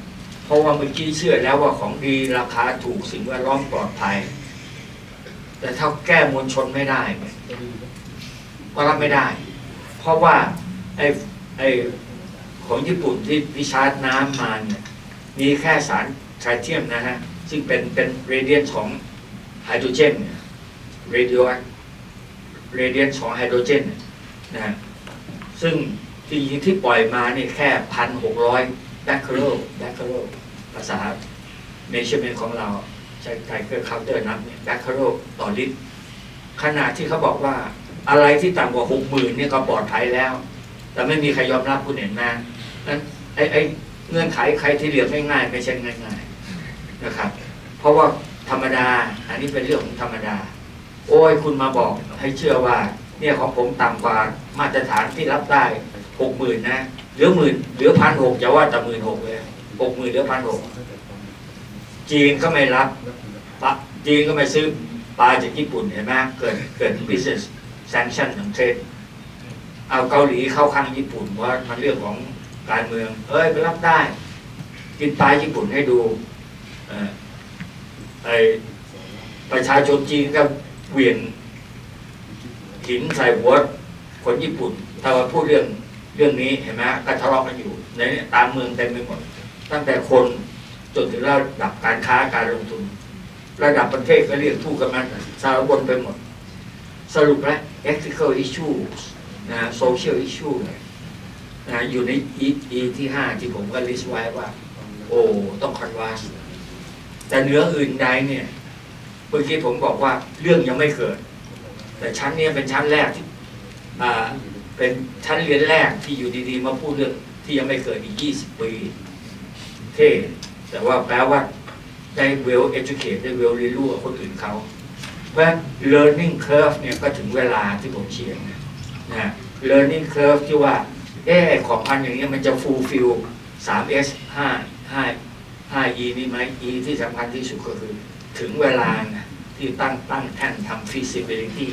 S5: เพราะว่าเมื่อกี้เชื่อแล้วว่าของดีราคาถูกสิ่งแวดล้อมปลอดภัยแต่ถ้าแก้มวลชนไม่ได้ก็รับไม่ได้ เพราะว่าไอของญี่ปุ่นที่วิชาร์จน้ำมาเนี่ยมีแค่สารไทรเทียมนะฮะซึ่งเป็นเรเดียนของไฮโดรเจนเรเดียนของไฮโดรเจนนะฮะซึ่งที่ปล่อยมาเนี่ยแค่ 1,600 แบคเคอโรภาษาเมเชอร์เมนต์ของเราใช้ไกลเกอร์เคาน์เตอร์นับเนี่ยแบคเคอโรต่อลิตรขณะที่เขาบอกว่าอะไรที่ต่ำกว่า 60,000 เนี่ยก็ปลอดภัยแล้วแต่ไม่มีใครยอมรับคุณเห็นนะนั้นไอ้เงื่อนไขใครที่เรียกง่ายๆไม่ใช่ง่ายๆนะครับเพราะว่าธรรมดาอันนี้เป็นเรื่องของธรรมดาโอ้ยคุณมาบอกให้เชื่อว่าเนี่ยของผมต่ำกว่ามาตรฐานที่รับได้ 60,000 นะเหลือ 1,600 จะว่าแต่ 16,000 เลย 60,000 เหลือ 1,600 จีนก็ไม่รับจีนก็ไม่ซื้อปลาจากญี่ปุ่นเห็นไหมเกิด business sanction ของเทรดเอาเกาหลีเข้าข้างญี่ปุ่นว่ามันเรื่องของการเมืองไปรับได้กินปลาญี่ปุ่นให้ดูประชาชนจีนก็เหวี่ยงหินใส่หัวคนญี่ปุ่นถ้าว่าพูดเรื่องนี้เห็นไหมก็ทะเลาะกันอยู่ในตามเมืองเต็มไปหมดตั้งแต่คนจนถึงระดับการค้าการลงทุนระดับประเทศก็เรียกพูดกันมาสารบนไปหมดสรุปแล้ว ethical issues นะ social issue นะอยู่ใน E ที่ 5 ที่ผมก็ลิสต์ไว้ว่าต้องคอนวาสแต่เหนืออื่นใดเนี่ยเมื่อกี้ผมบอกว่าเรื่องยังไม่เกิดแต่ชั้นนี้เป็นชั้นแรกที่เป็นชั้นเรียนแรกที่อยู่ดีๆมาพูดเรื่องที่ยังไม่เกิดอีก20 ปีเท่แต่ว่าแปลว่าได้ well educate ได้ well เรียนรู้กับคนอื่นเขาเพราะ learning curve เนี่ยก็ถึงเวลาที่ผมเขียนนะ learning curve ที่ว่าของพันอย่างนี้มันจะ fulfill 3S 5E นี่ไหม E ที่สำคัญที่สุดก็คือถึงเวลาที่ตั้งแท่นทำ feasibility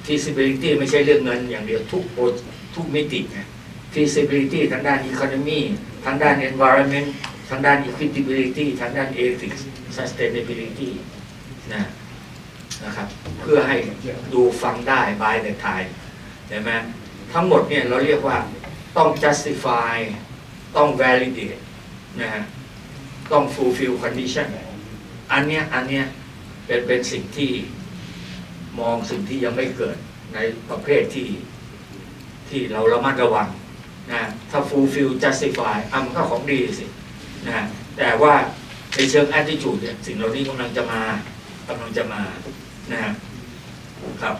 S5: feasibility ไม่ใช่เรื่องเงินอย่างเดียวทุกมิติไง feasibility ทางด้าน economy ทางด้าน environment ทางด้าน equitability ทางด้าน ethics sustainability นะครับเพื่อให้ดูฟังได้ by the time ใช่ไหมทั้งหมดเนี่ยเราเรียกว่าต้อง justify ต้อง validate นะฮะต้อง fulfill condition อันเนี้ยเป็นสิ่งที่มองสิ่งที่ยังไม่เกิดในประเภทที่เราระมัดระวังนะถ้า fulfill justify มันก็ของดีสินะแต่ว่าในเชิง attitude เนี่ยสิ่งเหล่านี้กำลังจะมานะครับ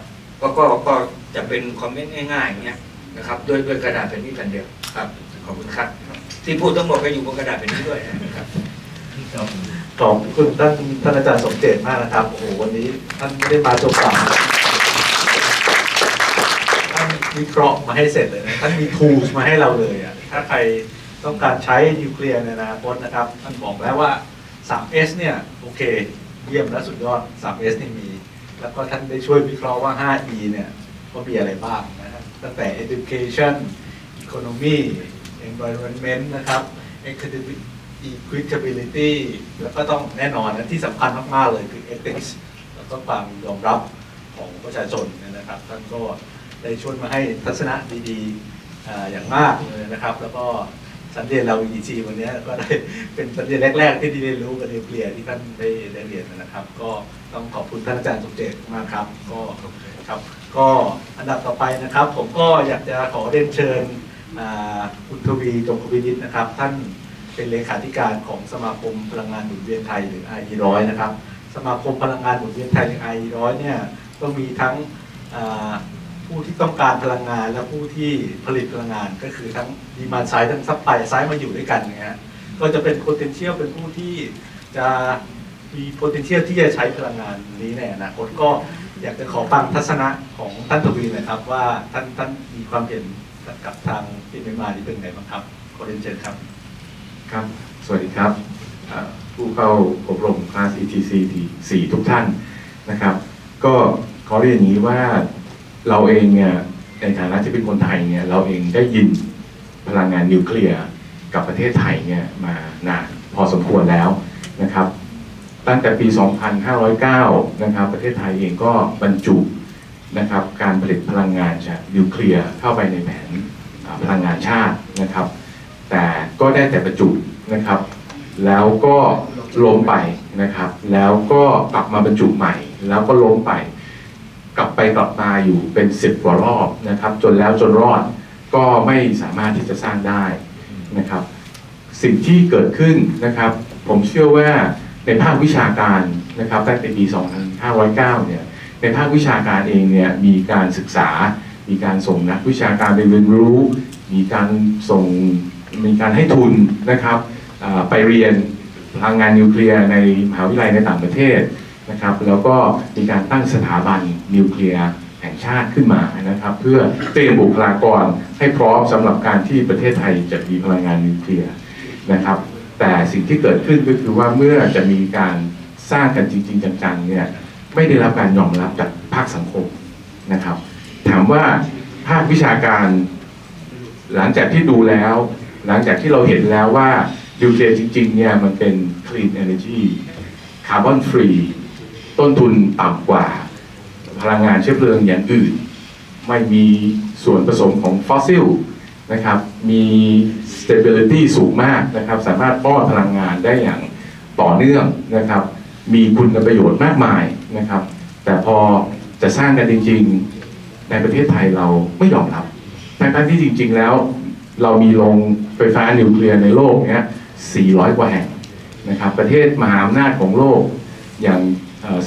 S5: ก็จะเป็นคอมเมนต์ง่ายๆอย่างเงี้ยนะครับด้วยกระดาษแผ่นนี้แผ่นเดียวครับขอบคุณครับที่พูดทั้งหมดก็อยู่บนกระดาษแผ่นนี้ด้วยนะครับ
S2: ขอบคุณท่านอาจารย์สมเจตมากนะครับวันนี้ท่านไม่ได้มาจบเปล่าท่านวิเคราะห์มาให้เสร็จเลยนะท่านมี tools มาให้เราเลยถ้าใครต้องการใช้นิวเคลียร์ในอนาคตนะครับท่านบอกแล้วว่า 3S เนี่ยโอเคเยี่ยมและสุดยอด 3S นี่มีแล้วก็ท่านได้ช่วยวิเคราะห์ว่า 5E เนี่ยว่ามีอะไรบ้างนะครับตั้งแต่ education economy environment นะครับ equitability แล้วก็ต้องแน่นอนนะที่สำคัญมากๆเลยคือ ethics แล้วก็ความยอมรับของประชาชนนะครับท่านก็ได้ช่วยมาให้ทัศนะดีๆอย่างมากเลยนะครับแล้วก็สันเรียนเรา EC วันนี้ก็ได้เป็นสันเรียนแรกๆที่ได้เรียนรู้กับนิวเคลียร์ที่ท่านได้เรียนนะครับก็ต้องขอบคุณท่านอาจารย์สมเจตมากครับก็อันดับต่อไปนะครับผมก็อยากจะขอเรียนเชิญคุณทวีจงควินิตนะครับท่านเป็นเลขาธิการของสมาคมพลังงานหมุนเวียนไทยหรือ IE100 นะครับสมาคมพลังงานหมุนเวียนไทยหรือ IE100 เนี่ยก็มีทั้งผู้ที่ต้องการพลังงานและผู้ที่ผลิตพลังงานก็คือทั้งดีมานด์ไซด์ทั้งซัพพลายไซด์มาอยู่ด้วยกันนะฮะก็จะเป็น potential เป็นผู้ที่จะมี potential ที่จะใช้พลังงานนี้ในอนาคตก็อยากจะขอฟังทัศนะของท่านทวีนะครับว่าท่านมีความเห็นกับทาง MMR นี้เป็นไงบ้างครับขอเรียนเชิญครับ
S6: ครับสวัสดีครับผู้เข้าอบรมคลาส ETC ที่4ทุกท่านนะครับก็ขอเรียนอย่างนี้ว่าเราเองเนี่ยในฐานะที่เป็นคนไทยเนี่ยเราเองได้ยินพลังงานนิวเคลียร์ กับประเทศไทยเนี่ยมานานพอสมควรแล้วนะครับตั้งแต่ปี 2509 นะครับประเทศไทยเองก็บรรจุนะครับการผลิตพลังงานจากนิวเคลียร์เข้าไปในแผนพลังงานชาตินะครับแต่ก็ได้แต่บรรจุนะครับแล้วก็ล้มไปนะครับแล้วก็กลับมาบรรจุใหม่แล้วก็ล้มไปกลับมาอยู่เป็น10 กว่ารอบนะครับจนแล้วจนรอดก็ไม่สามารถที่จะสร้างได้นะครับสิ่งที่เกิดขึ้นนะครับผมเชื่อว่าในภาควิชาการนะครับตั้งแต่ปี 2509 เนี่ยในภาควิชาการเองเนี่ยมีการศึกษามีการส่งนักวิชาการไปเรียนรู้มีการให้ทุนนะครับไปเรียนพลังงานนิวเคลียร์ในมหาวิทยาลัยในต่างประเทศนะครับแล้วก็มีการตั้งสถาบันนิวเคลียร์แห่งชาติขึ้นมานะครับเพื่อเตรียมบุคลากรให้พร้อมสำหรับการที่ประเทศไทยจะมีพลังงานนิวเคลียร์นะครับแต่สิ่งที่เกิดขึ้นก็คือว่าเมื่อจะมีการสร้างกันจริงๆจังๆเนี่ยไม่ได้รับการยอมรับจากภาคสังคมนะครับถามว่าภาควิชาการหลังจากที่ดูแล้วหลังจากที่เราเห็นแล้วว่านิวเคลียร์จริงๆเนี่ยมันเป็น clean energy carbon free ต้นทุนต่ำกว่าพลังงานเชื้อเพลิงอย่างอื่นไม่มีส่วนผสมของฟอสซิลนะครับมี stability สูงมากนะครับสามารถป้อนพลังงานได้อย่างต่อเนื่องนะครับมีคุณประโยชน์มากมายนะครับแต่พอจะสร้างกันจริงๆในประเทศไทยเราไม่ยอมรับทั้งที่จริงๆแล้วเรามีโรงไฟฟ้านิวเคลียร์ในโลกเนี้ย400 กว่าแห่งนะครับประเทศมหาอำนาจของโลกอย่าง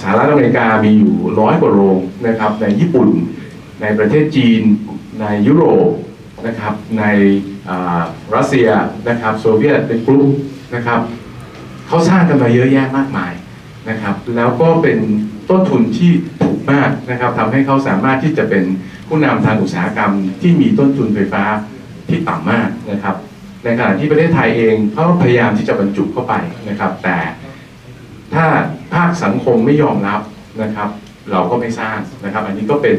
S6: สหรัฐอเมริกามีอยู่100 กว่าโรงนะครับในญี่ปุ่นในประเทศจีนในยุโรปนะครับในรัสเซียนะครับโซเวียตเป็นกลุ่มนะครับเขาสร้างกันมาเยอะแยะมากมายนะครับแล้วก็เป็นต้นทุนที่ถูกมากนะครับทำให้เขาสามารถที่จะเป็นผู้นำทางอุตสาหกรรมที่มีต้นทุนไฟฟ้าที่ต่ำมากนะครับในขณะที่ประเทศไทยเองเขาพยายามที่จะบรรจุเข้าไปนะครับแต่ถ้าภาคสังคมไม่ยอมรับนะครับเราก็ไม่สร้างนะครับอันนี้ก็เป็น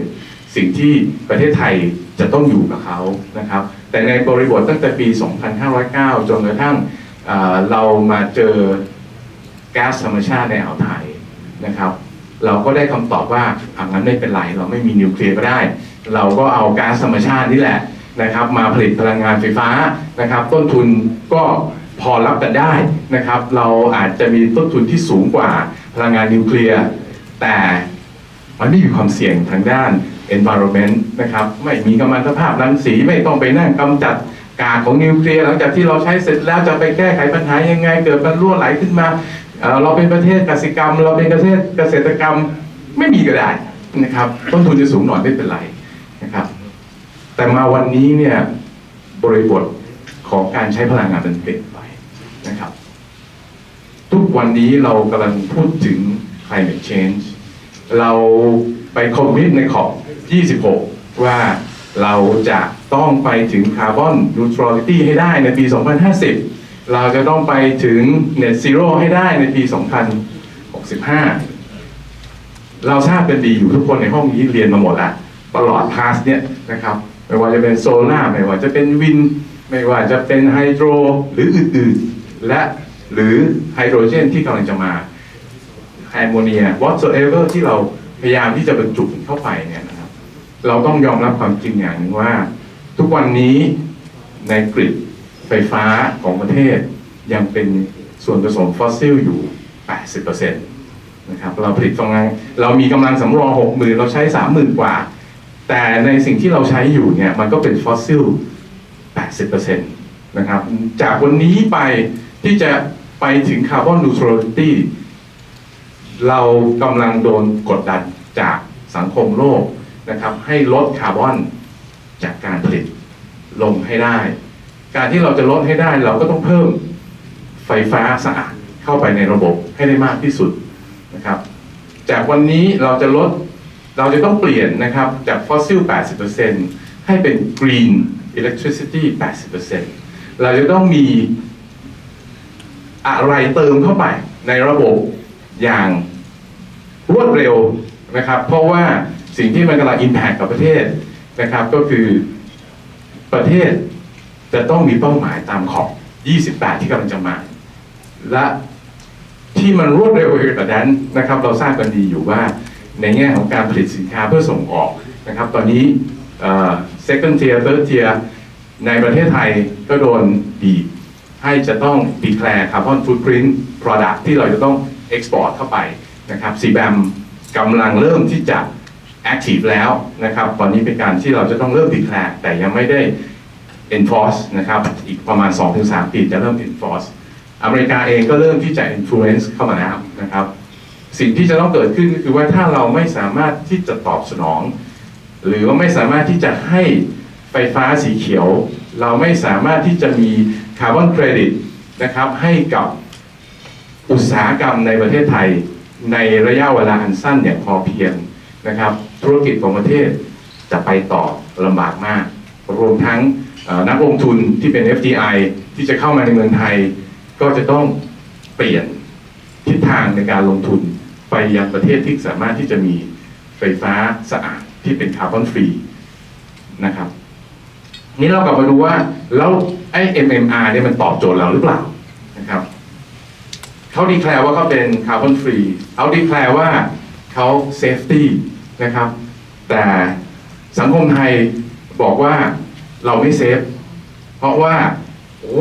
S6: สิ่งที่ประเทศไทยจะต้องอยู่กับเขานะครับแต่ในบริบทตั้งแต่ปี 2509 จนกระทั่งเรามาเจอแก๊สธรรมชาติในอ่าวไทยนะครับเราก็ได้คำตอบว่างั้นไม่เป็นไรเราไม่มีนิวเคลียร์ก็ได้เราก็เอาแก๊สธรรมชาตินี่แหละนะครับมาผลิตพลังงานไฟฟ้านะครับต้นทุนก็พอรับกันได้นะครับเราอาจจะมีต้นทุนที่สูงกว่าพลังงานนิวเคลียร์แต่มันไม่มีความเสี่ยงทางด้าน environment นะครับไม่มีกัมมันตภาพรังสีไม่ต้องไปนั่งกำจัดกากของนิวเคลียร์หลังจากที่เราใช้เสร็จแล้วจะไปแก้ไขปัญหายังไงเกิดมันรั่วไหลขึ้นมาเราเป็นประเทศกสิกรรมเราเป็นประเทศเกษตรกรรมไม่มีก็ได้นะครับต้นทุนจะสูงหน่อยไม่เป็นไรนะครับแต่มาวันนี้เนี่ยบริบทของการใช้พลังงานมันเปลี่ยนไปนะครับทุกวันนี้เรากำลังพูดถึง climate change เราไปคอมมิตในขอบ26ว่าเราจะต้องไปถึงคาร์บอนนิวทรัลิตี้ให้ได้ในปี 2050 เราจะต้องไปถึง Net Zero ให้ได้ในปี 2065 เราทราบกันดีอยู่ทุกคนในห้องนี้เรียนมาหมดแล้วตลอดพาสเนี่ยนะครับไม่ว่าจะเป็นโซล่าไม่ว่าจะเป็นวินไม่ว่าจะเป็นไฮโดรหรืออื่นๆและหรือไฮโดรเจนที่กำลังจะมาแอมโมเนีย whatsoever ที่เราพยายามที่จะบรรจุเข้าไปเนี่ยนะครับเราต้องยอมรับความจริงอย่างหนึ่งว่าทุกวันนี้ในกริดไฟฟ้าของประเทศยังเป็นส่วนผสมฟอสซิลอยู่ 80% นะครับเราผลิตพลังงานเรามีกำลังสำรอง 60,000 เราใช้ 30,000 กว่าแต่ในสิ่งที่เราใช้อยู่เนี่ยมันก็เป็นฟอสซิล 80% นะครับจากวันนี้ไปที่จะไปถึงคาร์บอนนิวทรัลิตี้เรากำลังโดนกดดันจากสังคมโลกนะครับให้ลดคาร์บอนจากการผลิตลงให้ได้การที่เราจะลดให้ได้เราก็ต้องเพิ่มไฟฟ้าสะอาดเข้าไปในระบบให้ได้มากที่สุดนะครับจากวันนี้เราจะต้องเปลี่ยนนะครับจากฟอสซิล 80% ให้เป็น Green Electricity 80% เราจะต้องมีอะไรเติมเข้าไปในระบบอย่างรวดเร็วนะครับเพราะว่าสิ่งที่มันกำลัง impact กับประเทศนะครับก็คือประเทศจะต้องมีเป้าหมายตามขอบ 28 ที่กำลังจะมาและที่มันรวดเร็วกว่านั้นนะครับเราทราบกันดีอยู่ว่าในแง่ของการผลิตสินค้าเพื่อส่งออกนะครับตอนนี้second tier third tier ในประเทศไทยก็โดนบีบให้จะต้อง declare carbon footprint product ที่เราจะต้อง export เข้าไปนะครับ CBAM กำลังเริ่มที่จะ active แล้วนะครับตอนนี้เป็นการที่เราจะต้องเริ่ม declare แต่ยังไม่ได้ enforce นะครับอีกประมาณ 2-3 ปีจะเริ่ม enforce อเมริกาเองก็เริ่มที่จะ influence เข้ามาแล้วนะครับสิ่งที่จะต้องเกิดขึ้นก็คือว่าถ้าเราไม่สามารถที่จะตอบสนองหรือว่าไม่สามารถที่จะให้ไฟฟ้าสีเขียวเราไม่สามารถที่จะมีคาร์บอนเครดิตนะครับให้กับอุตสาหกรรมในประเทศไทยในระยะเวลาอันสั้นอย่างพอเพียงนะครับธุรกิจของประเทศจะไปต่อลำบากมากรวมทั้งนักลงทุนที่เป็น FDI ที่จะเข้ามาในเมืองไทยก็จะต้องเปลี่ยนทิศทางในการลงทุนไปยังประเทศที่สามารถที่จะมีไฟฟ้าสะอาดที่เป็นคาร์บอนฟรีนะครับนี้เรากลับมาดูว่าแล้วไอ้ MMR เนี่ยมันตอบโจทย์เราหรือเปล่านะครับเขาดีแคลร์ว่าเขาเป็นคาร์บอนฟรีเขาดีแคลร์ว่าเขาเซฟตี้นะครับแต่สังคมไทยบอกว่าเราไม่เซฟเพราะว่า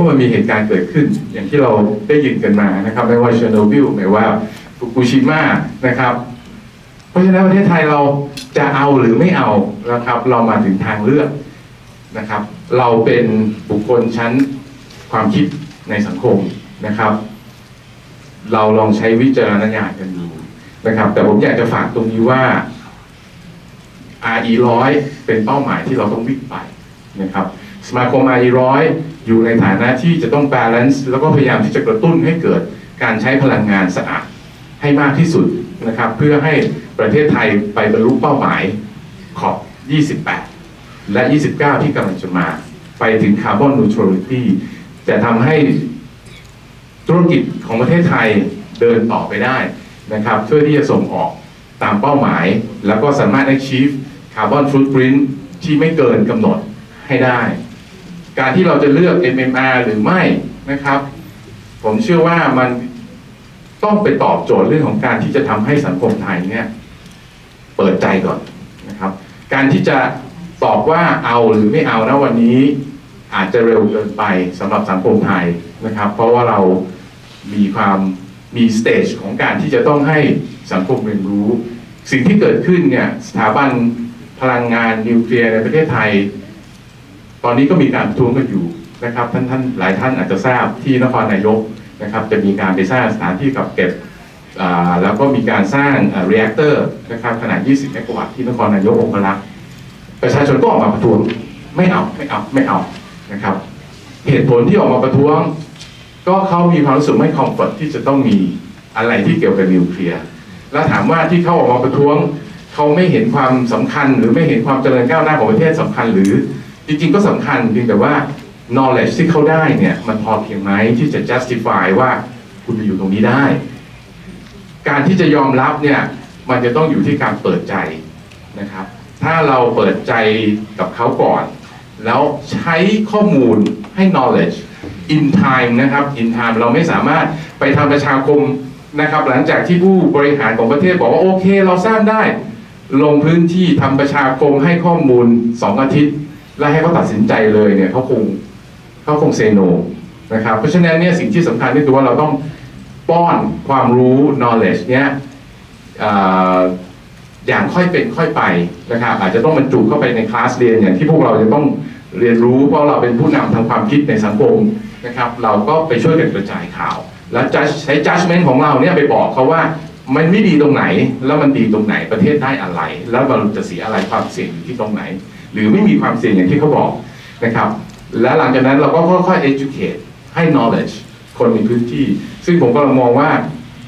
S6: มันมีเหตุการณ์เกิดขึ้นอย่างที่เราได้ยินกันมานะครับไม่ว่าเชอร์โนบิลไม่ว่าฟุกุชิมะนะครับเพราะฉะนั้นประเทศไทยเราจะเอาหรือไม่เอานะครับเรามาถึงทางเลือกนะครับเราเป็นบุคคลชั้นความคิดในสังคมนะครับเราลองใช้วิจารณญาณกันดูนะครับแต่ผมอยากจะฝากตรงนี้ว่า RE 100เป็นเป้าหมายที่เราต้องวิ่งไปนะครับสมาคม RE 100อยู่ในฐานะที่จะต้อง balance แล้วก็พยายามที่จะกระตุ้นให้เกิดการใช้พลังงานสะอาดให้มากที่สุดนะครับเพื่อให้ประเทศไทยไปบรรลุเป้าหมายขอบ 28 และ 29 ที่กำลังจะมาไปถึง Carbon Neutrality จะทำให้ธุรกิจของประเทศไทยเดินต่อไปได้นะครับเพื่อที่จะส่งออกตามเป้าหมายแล้วก็สามารถ achieve Carbon Footprint ที่ไม่เกินกำหนดให้ได้การที่เราจะเลือก MMR หรือไม่นะครับผมเชื่อว่ามันต้องไปตอบโจทย์เรื่องของการที่จะทำให้สังคมไทยเนี่ยเปิดใจก่อนนะครับการที่จะตอบว่าเอาหรือไม่เอานะวันนี้อาจจะเร็วเกินไปสำหรับสังคมไทยนะครับเพราะว่าเรามีสเตจของการที่จะต้องให้สังคมเรียนรู้สิ่งที่เกิดขึ้นเนี่ยสถาบันพลังงานนิวเคลียร์ในประเทศไทยตอนนี้ก็มีการประท้วงกันอยู่นะครับท่านหลายท่านอาจจะทราบที่นครนายกนะครับจะมีการไปสร้างสถานที่กักเก็บแล้วก็มีการสร้างreactor นะครับขนาด 20 เมกะวัตต์ที่นครนายกองครักษ์ประชาชนก็ออกมาประท้วงไม่เอานะครับเหตุผลที่ออกมาประท้วงก็เขามีความรู้สึกไม่คอมฟอร์ตที่จะต้องมีอะไรที่เกี่ยวกับนิวเคลียร์แล้วถามว่าที่เขาออกมาประท้วงเขาไม่เห็นความสำคัญหรือไม่เห็นความเจริญก้าวหน้าของประเทศสำคัญหรือจริงๆก็สำคัญเพียงแต่ว่า knowledge ที่เขาได้เนี่ยมันพอเพียงไหมที่จะ justify ว่าคุณจะอยู่ตรงนี้ได้การที่จะยอมรับเนี่ยมันจะต้องอยู่ที่การเปิดใจนะครับถ้าเราเปิดใจกับเขาก่อนแล้วใช้ข้อมูลให้ knowledge in time นะครับ in time เราไม่สามารถไปทำประชาคมนะครับหลังจากที่ผู้บริหารของประเทศบอกว่าโอเคเราสร้างได้ลงพื้นที่ทำประชาคมให้ข้อมูล2 อาทิตย์แล้วให้เขาตัดสินใจเลยเนี่ยเขาคงเซโนนะครับเพราะฉะนั้นเนี่ยสิ่งที่สำคัญก็คือว่าเราต้องป้อนความรู้ knowledge เนี้ยอย่างค่อยเป็นค่อยไปนะครับอาจจะต้องบรรจุเข้าไปในคลาสเรียนอย่างที่พวกเราจะต้องเรียนรู้เพราะเราเป็นผู้นำทางความคิดในสังคมนะครับเราก็ไปช่วยกันกระจายข่าวแล้วจะใช้ judgment ของเราเนี่ยไปบอกเขาว่ามันไม่ดีตรงไหนแล้วมันดีตรงไหนประเทศได้อะไรแล้วเราจะเสียอะไรความเสี่ยงอยู่ที่ตรงไหนหรือไม่มีความเสี่ยงอย่างที่เขาบอกนะครับและหลังจากนั้นเราก็ค่อยๆ educate ให้ knowledge คนในพื้นที่ซึ่งผมก็มองว่า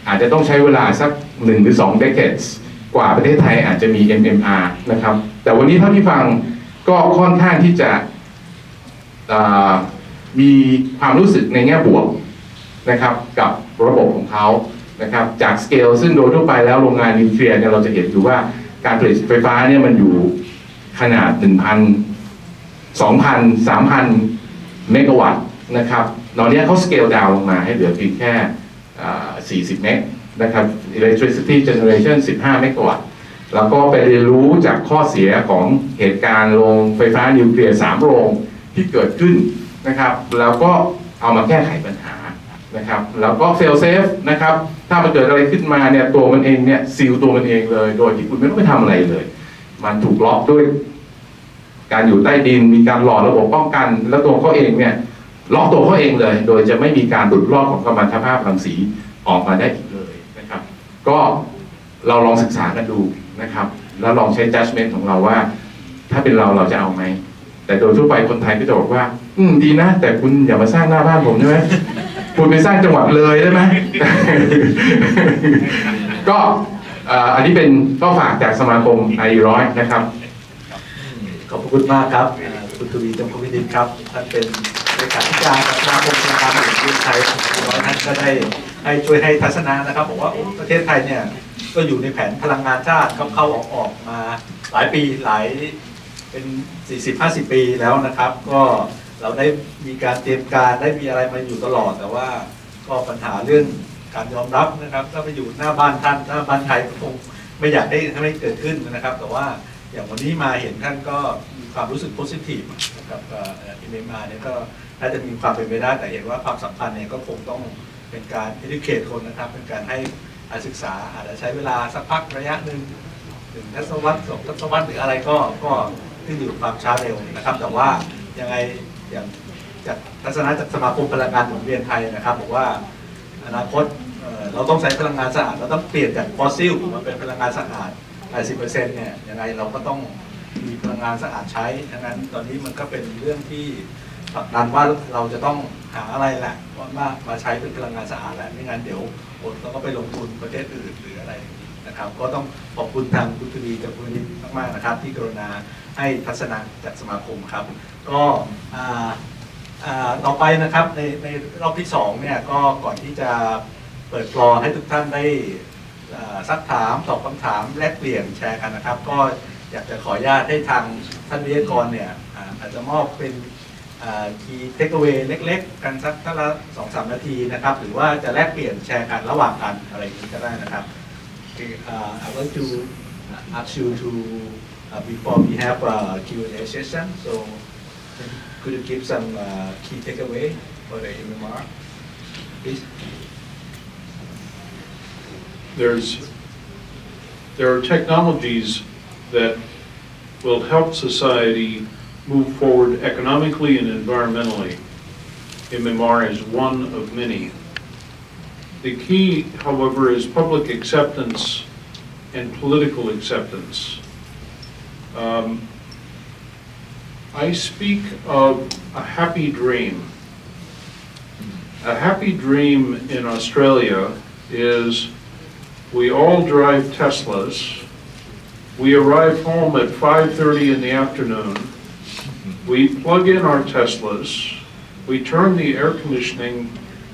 S6: อาจจะต้องใช้เวลาสัก1 หรือ 2 decades กว่าประเทศไทยอาจจะมี MMR นะครับแต่วันนี้เท่าที่ฟังก็ค่อนข้างที่จะมีความรู้สึกในแง่บวกนะครับกับระบบของเขานะครับจากสเกลซึ่งโดยทั่วไปแล้วโรงงานนิวเคลียร์เนี่ยเราจะเห็นอยู่ว่าการผลิตไฟฟ้าเนี่ยมันอยู่ขนาด 1,000 2,000 3,000 เมกะวัตต์นะครับ ตอนนี้เขาสเกลดาวน์ลงมาให้เหลือเพียงแค่40 เมกนะครับ electricity generation 15 เมกะวัตต์แล้วก็ไปเรียนรู้จากข้อเสียของเหตุการณ์โรงไฟฟ้านิวเคลียร์3 โรงที่เกิดขึ้นนะครับแล้วก็เอามาแก้ไขปัญหานะครับแล้วก็ fail safe นะครับถ้ามันเกิดอะไรขึ้นมาเนี่ยตัวมันเองเนี่ยซีลตัวมันเองเลยโดยที่คุณไม่ต้องไปทำอะไรเลยมันถูกล็อกด้วยการอยู่ใต้ดินมีการหล่อระบบป้องกันแล้วตัวเขาเองเนี่ยล็อกตัวเขาเองเลยโดยจะไม่มีการหลุดรอดของกัมมันตภาพรังสีออกมาได้อีกเลยนะครับก็เราลองศึกษากันดูนะครับแล้วลองใช้ judgment ของเราว่าถ้าเป็นเราจะเอาไหมแต่โดยทั่วไปคนไทยก็จะบอกว่าดีนะแต่คุณอย่ามาสร้างหน้าบ้านผมใช่ไหมคุณไปสร้างจังหวัดเลยได้ไหม ก็อันนี้เป็นก็ฝากจากสมาคมI100นะครับ
S2: ขอบคุณมากครับคุณทวีจงควินิตครับท่านเป็นเลขาธิการสมาคมธนาคารแห่งประเทศไทยท่านก็ได้ให้ช่วยให้ทัศนะนะครับบอกว่าประเทศไทยเนี่ยก็อยู่ในแผนพลังงานชาติเข้าออกมาหลายปีหลายเป็น 40-50 ปีแล้วนะครับก็เราได้มีการเตรียมการได้มีอะไรมาอยู่ตลอดแต่ว่าก็ปัญหาเรื่องการยอมรับนะครับถ้าไปอยู่หน้าบ้านท่านหน้าบ้านใครก็คงไม่อยากให้เกิดขึ้นนะครับแต่ว่าอย่างวันนี้มาเห็นท่านก็มีความรู้สึกโพสิทีฟนะครับMMR เนี่ยก็น่าจะมีความเป็นไปได้แต่เห็นว่าความสัมพันธ์เนี่ยก็คงต้องเป็นการ educate คนนะครับเป็นการให้ศึกษาอาจจะใช้เวลาสักพักระยะหนึ่งถึงทศวรรษ2 ทศวรรษหรืออะไรก็ขึ้นอยู่กับความช้าเร็วนะครับแต่ว่ายังไงอย่างจากทัศนะจากสมาคมพลังงานหมุนเวียนไทยนะครับบอกว่าอนาคตเราต้องใช้พลังงานสะอาดเราต้องเปลี่ยนจากฟอสซิลมาเป็นพลังงานสะอาด 80% เนี่ยยังไงเราก็ต้องมีพลังงานสะอาดใช้ดังนั้นตอนนี้มันก็เป็นเรื่องที่ผลักดันว่าเราจะต้องหาอะไรแหละว่ามาใช้เป็นพลังงานสะอาดแล้วไม่งั้นเดี๋ยวคนเราก็ไปลงทุนประเทศอื่นหรืออะไรนะครับก็ต้องขอบคุณทางคุณทวีกับคุณนิดมากๆนะครับที่กรุณาให้ทัศนะจากสมาคมครับก็ต่อไปนะครับในรอบที่2เนี่ยก็ก่อนที่จะเปิดฟลอร์ให้ทุกท่านได้ซักถามตอบคำถามแลกเปลี่ยนแชร์กันนะครับก็อยากจะขออนุญาตให้ทางท่านวิทยากรเนี่ยอาจจะมอบเป็นkey takeaway เล็กๆกันสักท่านละ 2-3 นาทีนะครับหรือว่าจะแลกเปลี่ยนแชร์กันระหว่างกันอะไรอย่างนี้ก็ได้นะครับ I want to ask you to before we have a Q&A session so could you give some key takeaway for the MMR please
S3: There are technologies that will help society move forward economically and environmentally. MMR is one of many. The key, however, is public acceptance and political acceptance. I speak of a happy dream. A happy dream in Australia is we all drive Teslas. We arrive home at 5:30 in the afternoon. We plug in our Teslas. We turn the air conditioning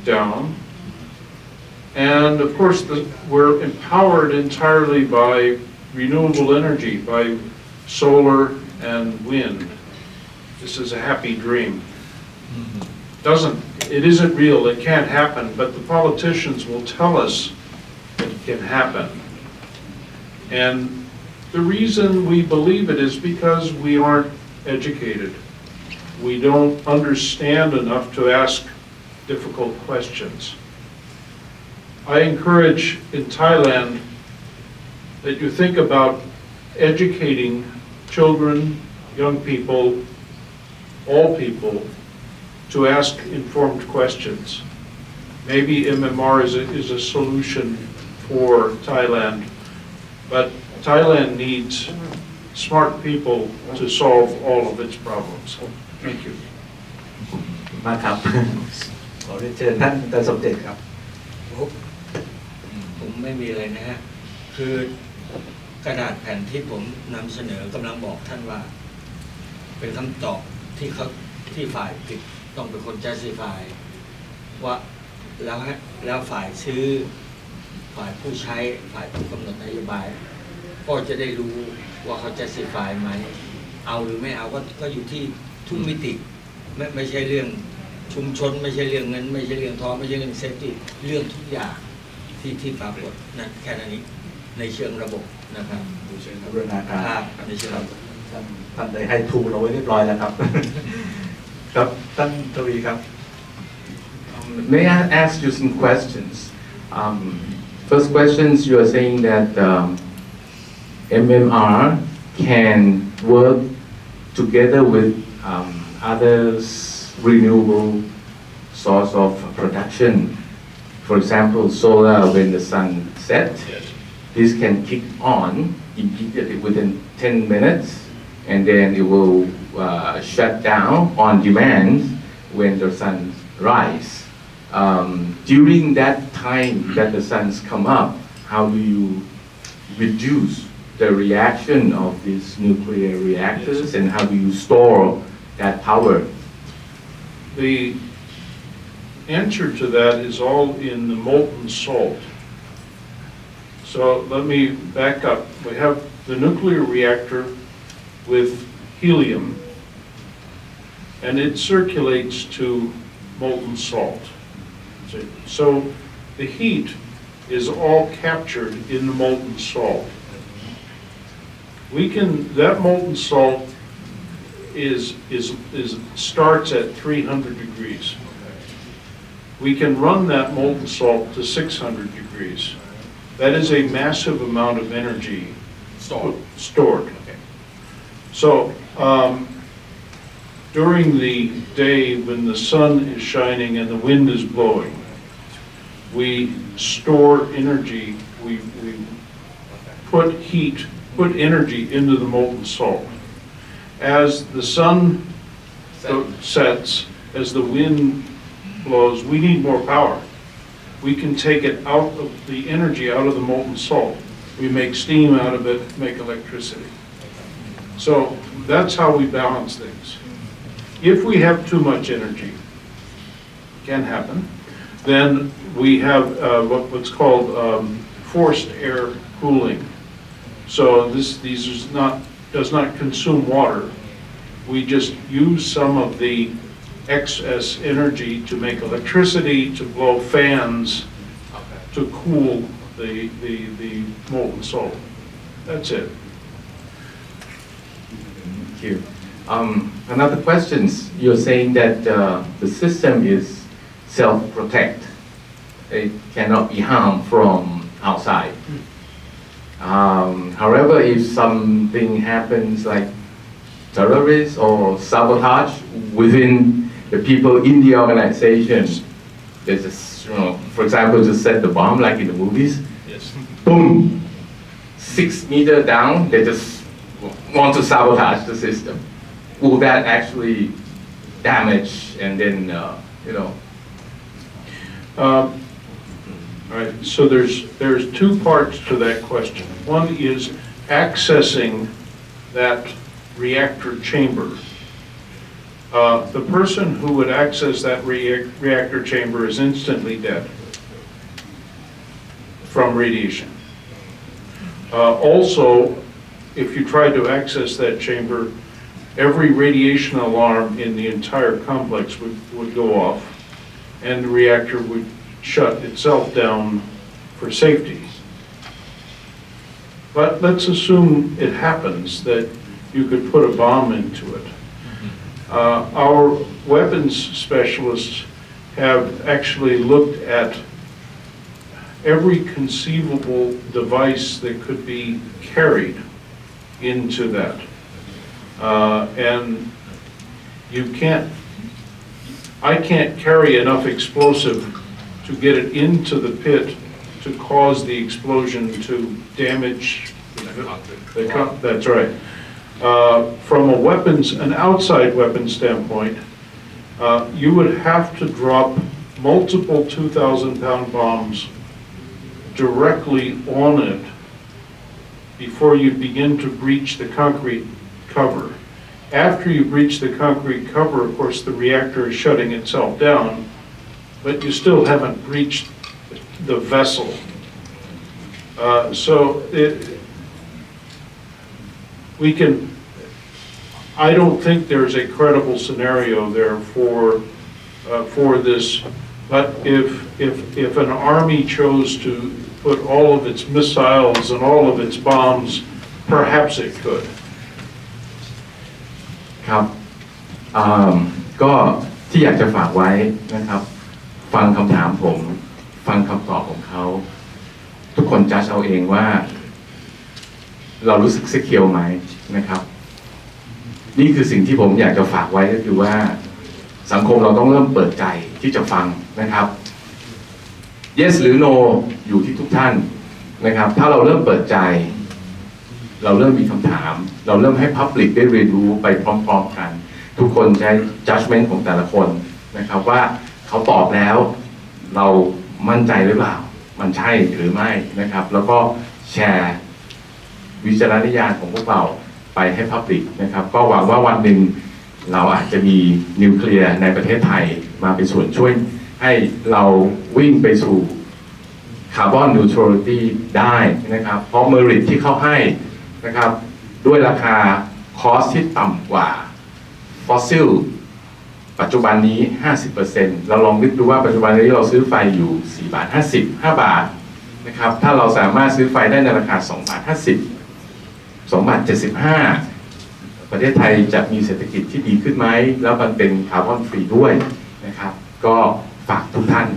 S3: down. And of course, we're empowered entirely by renewable energy, by solar and wind. This is a happy dream. It isn't real, it can't happen, but the politicians will tell us it can happen. And the reason we believe it is because we aren't educated. We don't understand enough to ask difficult questions. I encourage in Thailand that you think about educating children, young people, all people, to ask informed questions. Maybe MMR is a solution for Thailand, but Thailand needs smart people to solve all of its problems. Thank you.
S2: มากครับขอเรียนเชิญท่านอาจารย์สมเด็จครับ
S5: ผมไม่มีอะไรนะฮะคือกระดาษแผ่นที่ผมนำเสนอกำลังบอกท่านว่าเป็นคำตอบที่ฝ่ายผิดต้องเป็นคน justify ว่าแล้วฝ่ายซื้อฝ่ายผู้ใช้ฝ่ายผู้กำหนดนโยบายก็จะได้รู้ว่าเขา justify ไหมเอาหรือไม่เอาก็อยู่ที่ทุกมิติไม่ใช่เรื่อง ชุมชนไม่ใช่เรื่องเงินไม่ใช่เรื่องทองไม่ใช่เรื่องเซฟตี้เรื่องทุกอย่างที่ปรากฏนั่นแค่นั้นนี้ในเชิงระบบนะครับ
S2: ดูเชิงบูรณาการ
S5: ครับในเชิงระบบ
S2: ท่านได้ให้ทูลเอาไว้เรียบร้อยแล้วครับ ครับท่านทวีครับ
S6: May I ask you some questions? First questions, you are saying that MMR can work together with others renewable source of production. For example, solar when the sun sets, this can kick on immediately within 10 minutes, and then it will shut down on demand when the sun rises. During that time that the suns come up, how do you reduce the reaction of these nuclear reactors, and how do you store that power?
S3: The answer to that is all in the molten salt. So let me back up. We have the nuclear reactor with helium, and it circulates to molten salt. So the heat is all captured in the molten salt. That molten salt starts at 300 degrees. We can run that molten salt to 600 degrees. That is a massive amount of energy stored. So during the day when the sun is shining and the wind is blowing, we store energy, we put energy into the molten salt. As the sun sets, as the wind blows, we need more power. We can take it out of the energy out of the molten salt. We make steam out of it, make electricity. So that's how we balance things. If we have too much energy, can happen, then we have what's called forced air cooling. So these does not consume water. We just use some of the excess energy to make electricity, to blow fans, to cool the molten salt. That's it.
S6: Thank you. Another question, you're saying that the system is self-protect. It cannot be harmed from outside. However, if something happens like terrorists or sabotage within the people in the organization, they just, for example, just set the bomb like in the movies.
S3: Yes.
S6: Boom! 6 meters down, they just want to sabotage the system. Will that actually damage and then,
S3: All right, so there's two parts to that question. One is accessing that reactor chamber. The person who would access that reactor chamber is instantly dead from radiation. Also, if you tried to access that chamber, every radiation alarm in the entire complex would go off, and the reactor would shut itself down for safety. But let's assume it happens that you could put a bomb into it. Our weapons specialists have actually looked at every conceivable device that could be carried into that. And I can't carry enough explosive to get it into the pit to cause the explosion to damage that's right. From an outside weapons standpoint, you would have to drop multiple 2,000-pound bombs directly on it before you begin to breach the concrete cover. After you breach the concrete cover, of course, the reactor is shutting itself down, but you still haven't breached the vessel. I don't think there's a credible scenario there for for this. But if an army chose to put all of its missiles and all of its bombs, perhaps it could.
S6: ครับก็ที่อยากจะฝากไว้นะครับฟังคำถามผมฟังคำตอบของเขาทุกคนจัดเอาเองว่าเรารู้สึกเคียวไหมนะครับนี่คือสิ่งที่ผมอยากจะฝากไว้ก็คือว่าสังคมเราต้องเริ่มเปิดใจที่จะฟังนะครับ yes หรือ no อยู่ที่ทุกท่านนะครับถ้าเราเริ่มเปิดใจเราเริ่มมีคำถามเราเริ่มให้ Public ได้เรียนรู้ไปพร้อมๆกันทุกคนใช้ judgment ของแต่ละคนนะครับว่าเขาตอบแล้วเรามั่นใจหรือเปล่ามันใช่หรือไม่นะครับแล้วก็แชร์วิจารณญาณของพวกเราไปให้ Public นะครับก็หวังว่าวันหนึ่งเราอาจจะมีนิวเคลียร์ในประเทศไทยมาเป็นส่วนช่วยให้เราวิ่งไปสู่คาร์บอนนิวทรัลิตี้ได้นะครับเพราะเมริทที่เขาให้นะครับด้วยราคาคอสที่ต่ำกว่าฟอสซิลปัจจุบันนี้ 50% เราลองนึกดูว่าปัจจุบันนี้เราซื้อไฟอยู่4 บาท 50 5 บาทนะครับถ้าเราสามารถซื้อไฟได้ในราคา2 บาท 50 2 บาท 75ประเทศไทยจะมีเศรษฐกิจที่ดีขึ้นไหมแล้วมันเป็นคาร์บอนฟรีด้วยนะครับก็ฝากทุกท่าน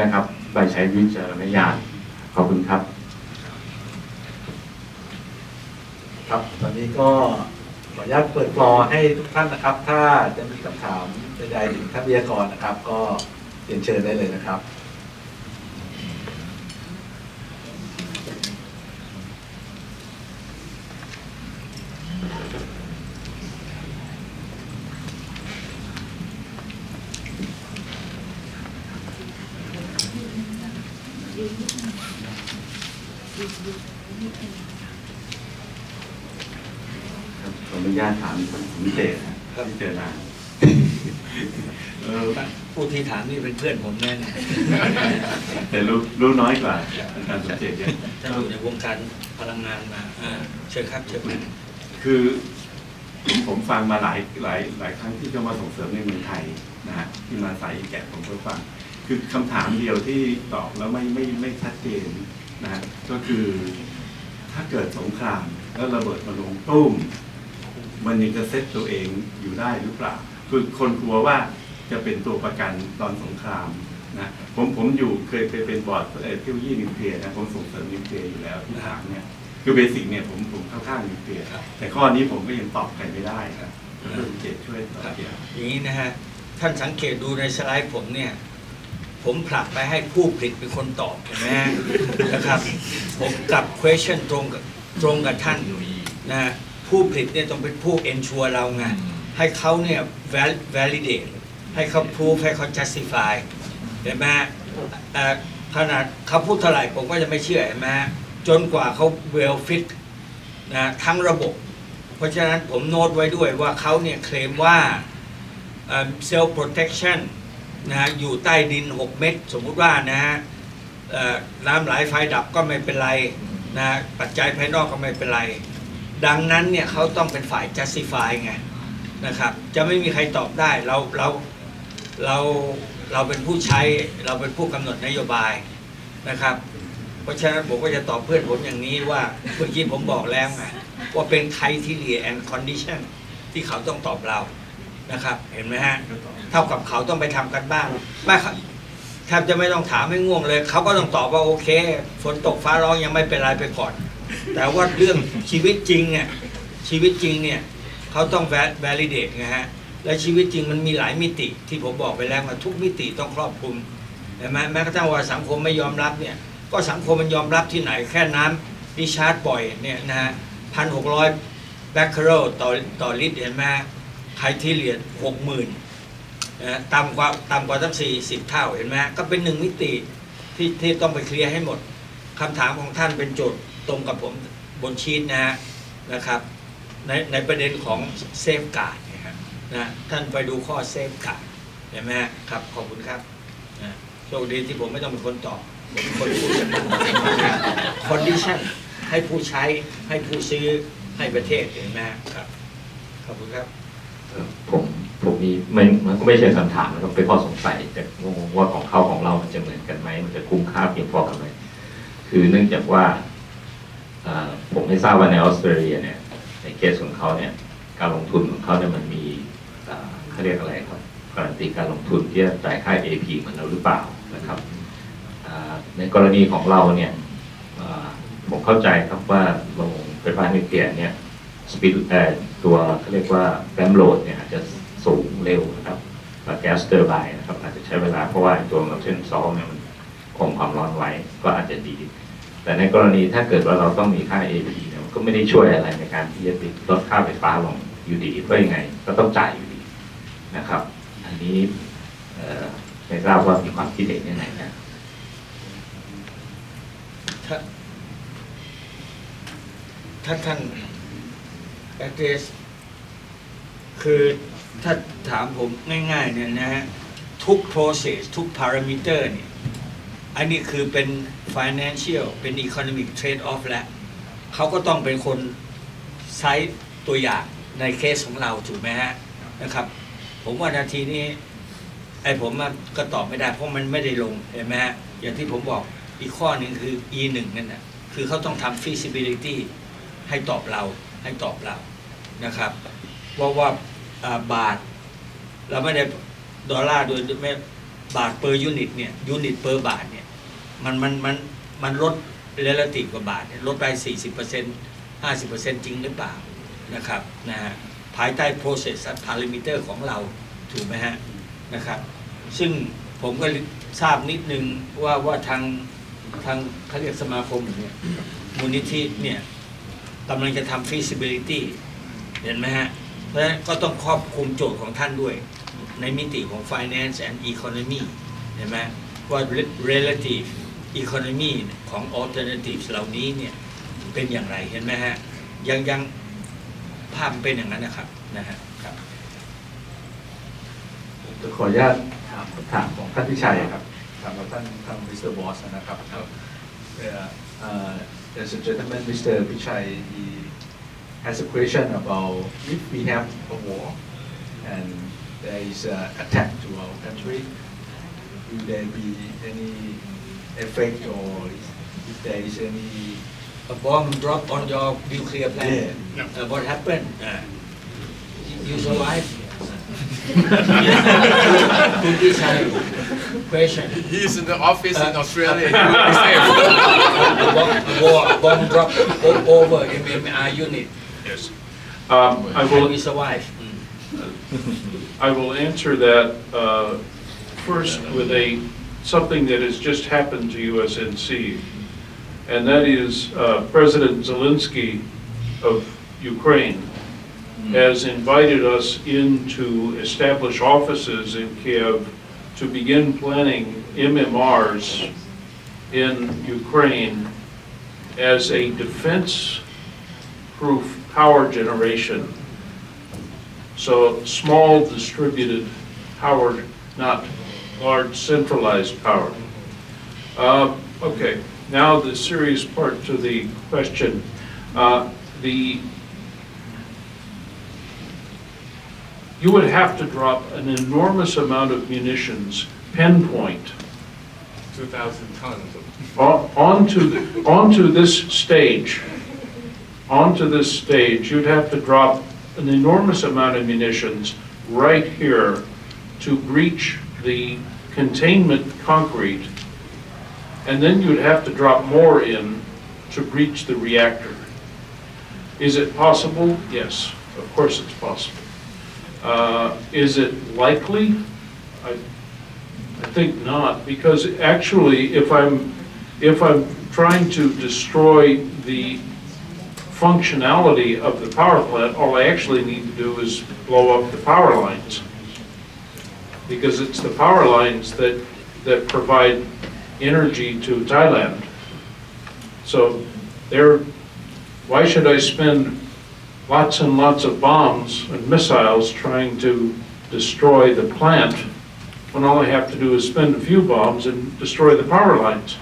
S6: นะครับไปใช้วิจารณญาณขอบคุณครับ
S2: ครับตอนนี้ก็ขออนุญาตเปิดฟลอร์ให้ทุกท่านนะครับถ้าจะมีคำถามใดๆถึงท่านวิทยากรนะครับก็เรียนเชิญได้เลยนะครับ
S7: ขออนุญาตถามพิเศษนะครับที่เจอมา
S5: ผู้ที่ถามนี่เป็นเพื่อนผมแน่ๆ
S7: แต่รู้น้อยกว่าอาจารย์สมเจตเนี่ย
S5: ถ้าอยู่ในวงการพลังงานมาเชิญครับเชิญ
S7: คือผมฟังมาหลายครั้งที่จะมาส่งเสริมในเมืองไทยนะฮะที่มาใส่แกะผมก็ฟังคือคำถามเดียวที่ตอบแล้วไม่ชัดเจนนะฮะก็คือถ้าเกิดสงครามแล้วระเบิดมาลงตุ้มมันยังจะเซตตัวเองอยู่ได้หรือเปล่าคือคนกลัวว่าจะเป็นตัวประกันตอนสงครามนะผมอยู่เคยเป็นบอร์ดเทคโนโลยีนิวเคลียร์นะผมส่งเสริมนิวเคลียร์อยู่แล้วที่ถามเนี่ยคือเบสิกเนี่ยผมเข้าข้างนิวเคลียร์แต่ข้อนี้ผมก็ยังตอบใครไม่ได้ครับเรื่องเจตช่วยตอบ
S5: อย่างนี้นะฮะท่านสังเกตดูในสไลด์ผมเนี่ยผมผลักไปให้ผู้ผลิตเป็นคนตอบเห็นไหมนะครับผมกลับ question ตรงกับท่านนะฮะผู้ผลิตเนี่ยต้องเป็นผู้ ensure เราไงให้เขาเนี่ย validate ให้เขา prove ให้เขา justify เห็นไหมขนาดเขาพูดเท่าไหร่ผมก็จะไม่เชื่อเห็นไหมจนกว่าเขา well fit นะทั้งระบบเพราะฉะนั้นผมโน้ตไว้ด้วยว่าเขาเนี่ยเคลมว่า self protection นะอยู่ใต้ดิน6 เมตรสมมุติว่านะฮะน้ำไหลไฟดับก็ไม่เป็นไรนะปัจจัยภายนอกก็ไม่เป็นไรดังนั้นเนี่ยเขาต้องเป็นฝ่าย justify ไงนะครับจะไม่มีใครตอบได้เราเป็นผู้ใช้เราเป็นผู้กำหนดนโยบายนะครับเพราะฉะนั้นผมก็จะตอบเพื่อนผมอย่างนี้ว่าเมื่อกี้ผมบอกแล้วไงว่าเป็น criteria and condition ที่เขาต้องตอบเรานะครับเห็นไหมฮะเท่ากับเขาต้องไปทำกันบ้างไม่แทบจะไม่ต้องถามให้ง่วงเลยเขาก็ต้องตอบว่าโอเคฝนตกฟ้าร้องยังไม่เป็นไรไปก่อนแต่ว่าเรื่องชีวิตจริงเนี่ยเขาต้อง validate ไงฮะและชีวิตจริงมันมีหลายมิติที่ผมบอกไปแล้วว่าทุกมิติต้องครอบคลุมเห็นไหมแม้กระทั่งว่าสังคมไม่ยอมรับเนี่ยก็สังคมมันยอมรับที่ไหนแค่น้ำดิชาร์จบ่อยเนี่ยนะฮะ1,600 แบคเคอเรลต่อลิตรเห็นไหมไครทีเรีย 60,000นะต่ำกว่าตั้ง40 เท่าเห็นไหมก็เป็น1มิติที่ต้องไปเคลียร์ให้หมดคำถามของท่านเป็นโจทย์ตรงกับผมบนชีทนะครับในประเด็นของเซฟการ์ดนะท่านไปดูข้อเซฟการ์ดเห็นไหมครับขอบคุณครับโชคดีที่ผมไม่ต้องเป็นคนตอบผมเป็นคนพูดคอนดิชั่นให้ผู้ใช้ให้ผู้ซื้อให้ประเทศเห็นไหมครับขอบคุณครับ
S6: ผม
S8: ผมมีมันก็ไม่ใช่คำถามนะครับเป็นข้อสงสัยแต่งงว่าของเขาของเรามันจะเหมือนกันไหมมันจะคุ้มค่าเพียงพอกันไหมคือเนื่องจากว่าผมไม่ทราบว่าในออสเตรเลียเนี่ยในเคสของเขาเนี่ยการลงทุนของเขาเนี่ยมันมีเขาเรียกอะไรครับการันตีการลงทุนที่จะจ่ายค่า AP เหมือนเราหรือเปล่านะครับในกรณีของเราเนี่ยผมเข้าใจครับว่าโรงไฟฟ้านิวเคลียร์เนี่ยสปีดตัวเขาเรียกว่าแรมโหลดเนี่ยอาจจะสูงเร็วนะครับแก๊สเตอร์ไบน์นะครับอาจจะใช้เวลาเพราะว่าตัวเช่นซอลเนี่ยมันคงความร้อนไว้ก็อาจจะดีแต่ในกรณีถ้าเกิดว่าเราต้องมีค่า AP เนี่ยมันก็ไม่ได้ช่วยอะไรในการที่จะลดค่าไฟฟ้าลงอยู่ดีเพราะยังไงก็ต้องจ่ายอยู่ดีนะครับอันนี้ไม่ทราบว่ามีความคิดเห็นยังไงนะ
S5: ถ้าท่าน address คือถ้าถามผมง่ายๆเนี่ยนะฮะทุก process ทุก parameter เนี่ยอันนี้คือเป็น financial เป็น economic trade off แล้วเขาก็ต้องเป็นคนใช้ตัวอย่างในเคสของเราถูกไหมฮะนะครับผมว่านาทีนี้ผมก็ตอบไม่ได้เพราะมันไม่ได้ลงเห็นไหมฮะอย่างที่ผมบอกอีกข้อหนึ่งคือ E1 นั่นนะคือเขาต้องทำ feasibility ให้ตอบเรานะครับว่าบาทเราไม่ได้ดอลลาร์โดยไม่บาท per unit เนี่ย unit per บาทเนี่ยมันลด relative กว่าบาทเนี่ยลดไป 40% 50% จริงหรือเปล่านะครับนะฮะภายใต้ process parameter ของเราถูกไหมฮะนะครับซึ่งผมก็ทราบนิดนึงว่าทางเขาเรียกสมาคมเนี่ยมูลนิธิเนี่ยกำลังจะทำ feasibility เห็นไหมฮะเพราะฉะนั้นก็ต้องครอบคลุมโจทย์ของท่านด้วยในมิติของ finance and economy เห็นไหมว่า relative economy ของ alternatives เหล่านี้เนี่ยเป็นอย่างไรเห็นไหมฮะยังภาพเป็นอย่างนั้นนะครับครับ
S2: จะขออนุญาตถามคำถามของท่านพิชัยครับถามท่านมิสเตอร์บอสนะครับThere's a gentleman, Mr. Pichai, he has a question about if we have a war and there is an attack to our country, will there be any effect or if there is any
S5: a bomb drop on your nuclear plant?
S2: Yeah.
S5: What happened? You survive? Good Pichai question.
S9: He's in the office in Australia. He will be safe.
S5: Bomb drop over MMR unit.
S3: Yes.
S5: Can we survive?
S3: I will answer that first with something that has just happened to USNC, and that is President Zelensky of Ukraine has invited us in to establish offices in Kiev to begin planning MMRs in Ukraine as a defense-proof power generation. So small distributed power, not large centralized power. Okay, now the serious part to the question. You would have to drop an enormous amount of munitions, pinpoint,
S9: 2,000 tons.
S3: onto this stage. Onto this stage, you'd have to drop an enormous amount of munitions right here to breach the containment concrete, and then you'd have to drop more in to breach the reactor. Is it possible? Yes, of course it's possible. Is it likely? I think not, because actually, if I'm trying to destroy the functionality of the power plant, all I actually need to do is blow up the power lines, because it's the power lines that provide energy to Thailand. So why should I spend lots and lots of bombs and missiles trying to destroy the plant when all I have to do is spend a few bombs and destroy the power lines?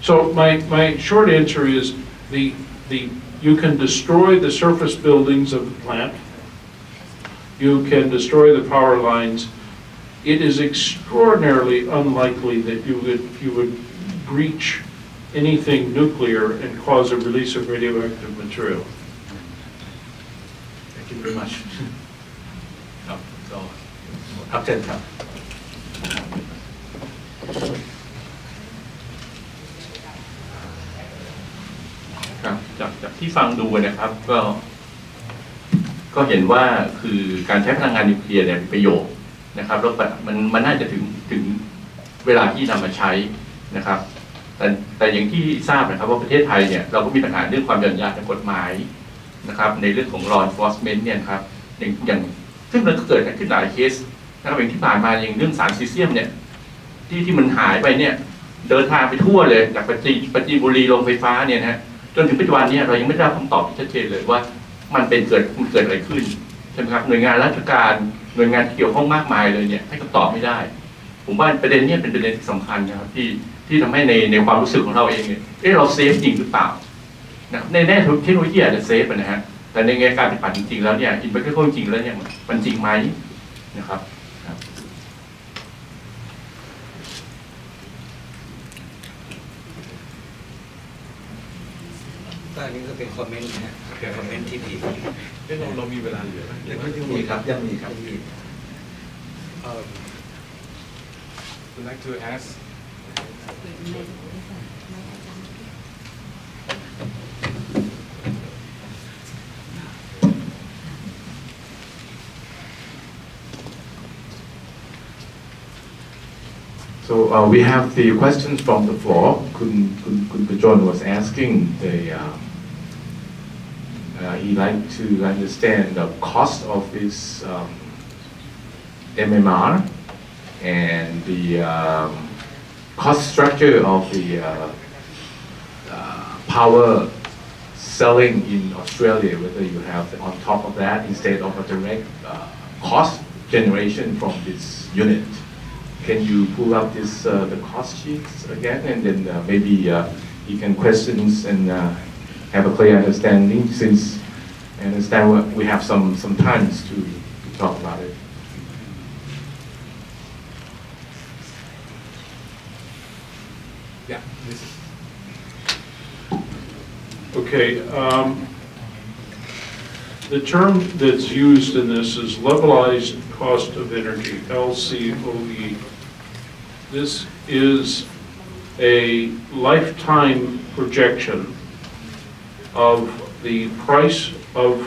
S3: So my short answer is you can destroy the surface buildings of the plant you can destroy the power lines. It is extraordinarily unlikely that you would breach anything nuclear and cause a release of radioactive material.
S2: Thank you very much ครับก็ครับเชิญครับ
S8: ครับจากที่ฟังดูนะครับก็เห็นว่าคือการใช้พลังงานนิวเคลียร์เนี่ยมีประโยชน์นะครับแล้วมันน่าจะถึงเวลาที่นำมาใช้นะครับแต่อย่างที่ทราบนะครับว่าประเทศไทยเนี่ยเราก็มีปัญหาเรื่องความหย่อนยานทางกฎหมายนะครับในเรื่องของ law enforcement เนี่ยครับอย่างซึ่งมันก็เกิดขึ้นหลายเคสนะครับอย่างที่ผ่านมาอย่างเรื่องสารซีเซียมเนี่ยที่มันหายไปเนี่ยเดินทางไปทั่วเลยจากปจีนบุรีโรงไฟฟ้าเนี่ยนะจนถึงปัจจุบันนี้เรายังไม่ได้รับคำตอบที่ชัดเจนเลยว่ามันเกิดอะไรขึ้นใช่ไหมครับหน่วยงานราชการหน่วยงานที่เกี่ยวข้องมากมายเลยเนี่ยให้คำตอบไม่ได้ผมว่าประเด็นนี้เป็นประเด็นที่สำคัญนะครับที่ทำให้ในความรู้สึกของเราเองเนี่ยเราเซฟจริงหรือเปล่านะในแง่เทคโนโลยีอาจจะเซฟนะฮะแต่ในแง่การปฏิบัติจริงๆแล้วเนี่ยอินเวอร์เตอร์จริงแล้วเนี่ยมันจริงไหมนะครับ
S5: ก็อันนี้ก็เป็นคอมเมนต์นะฮะเป็นคอมเมนต์ที่ดี
S9: เรามีเวลาเหลือไหม
S5: ยังมีครับยังมีครับ
S9: Would like to ask
S6: So we have the questions from the floor. Kun John was asking he'd like to understand the cost of this MMR and the cost structure of the power selling in Australia, whether you have on top of that instead of a direct cost generation from this unit. Can you pull up this the cost sheets again, and then maybe you can questions and have a clear understanding, since I understand we have some times to talk about it.
S9: Yeah, this is
S3: Okay, the term that's used in this is levelized cost of energy, LCOE. This is a lifetime projection of the price of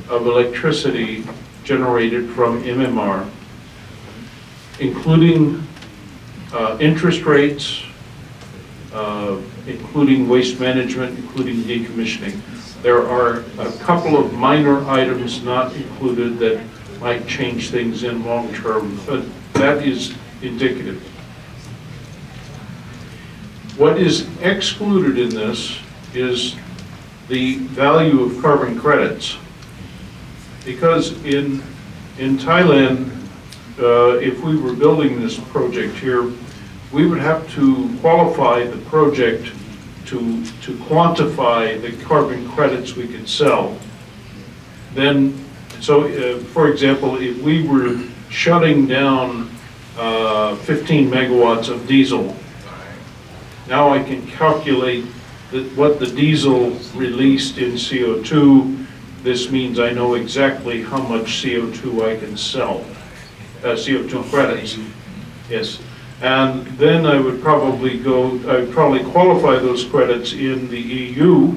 S3: electricity generated from MMR, including interest rates, including waste management, including decommissioning. There are a couple of minor items not included that might change things in long term, but that is indicative. What is excluded in this is the value of carbon credits. Because in Thailand, if we were building this project here, we would have to qualify the project to quantify the carbon credits we could sell. Then, for example, if we were shutting down 15 megawatts of diesel, now I can calculate what the diesel released in CO2. This means I know exactly how much CO2 I can sell, CO2 credits. Yes. And then I would probably qualify those credits in the EU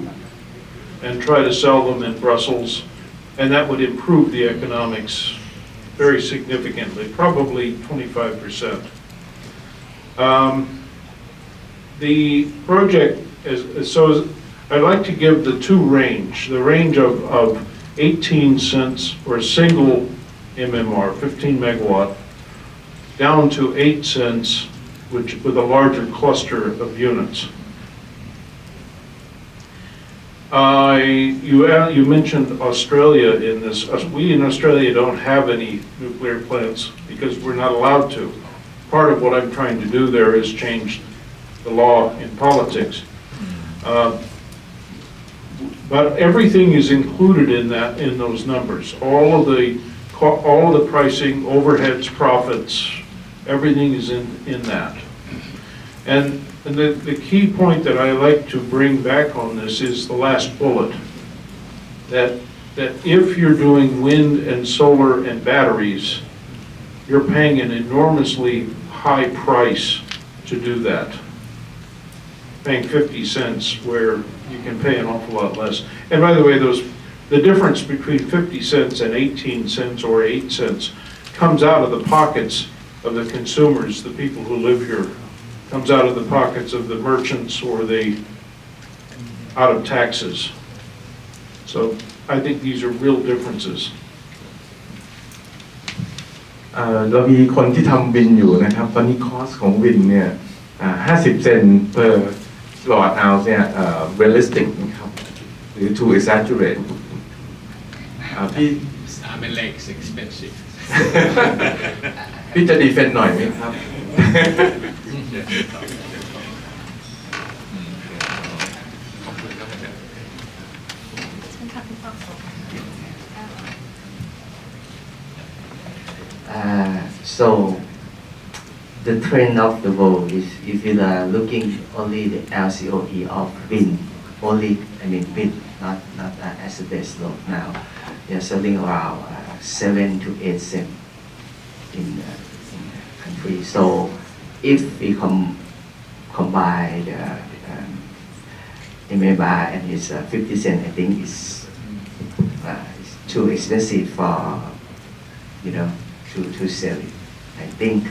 S3: and try to sell them in Brussels, and that would improve the economics very significantly, probably 25%. The project I'd like to give the the range of 18 cents for a single MMR, 15 megawatt, down to 8 cents, with a larger cluster of units. You mentioned Australia in this. We in Australia don't have any nuclear plants because we're not allowed to. Part of what I'm trying to do there is change the law in politics. But everything is included in those numbers. All of the all the pricing, overheads, profits, everything is in that. And the key point that I like to bring back on this is the last bullet, that if you're doing wind and solar and batteries, you're paying an enormously high price to do that. Paying 50 cents where you can pay an awful lot less. And by the way, the difference between 50 cents and 18 cents or 8 cents comes out of the pockets of the consumers, the people who live here, comes out of the pockets of the merchants or out of taxes. So I think these are real differences.
S6: เรามีคนที่ทำวินอยู่นะครับตอนนี้คอสของวินเนี่ย50 เซน per kilowatt hour เนี่ยrealistic นะครับหรือ too exaggerate พี่
S9: Salmon Lake is expensive.
S6: พี่จะดีเฟนหน่อยไหมครับ
S10: So the trend of the world is if you are looking only the LCOE of wind, only wind, not as a base load now, they are selling around 7 to 8 cents in the country. So if we combine the MMR and it's 50 cents, I think it's too expensive for to sell it. I think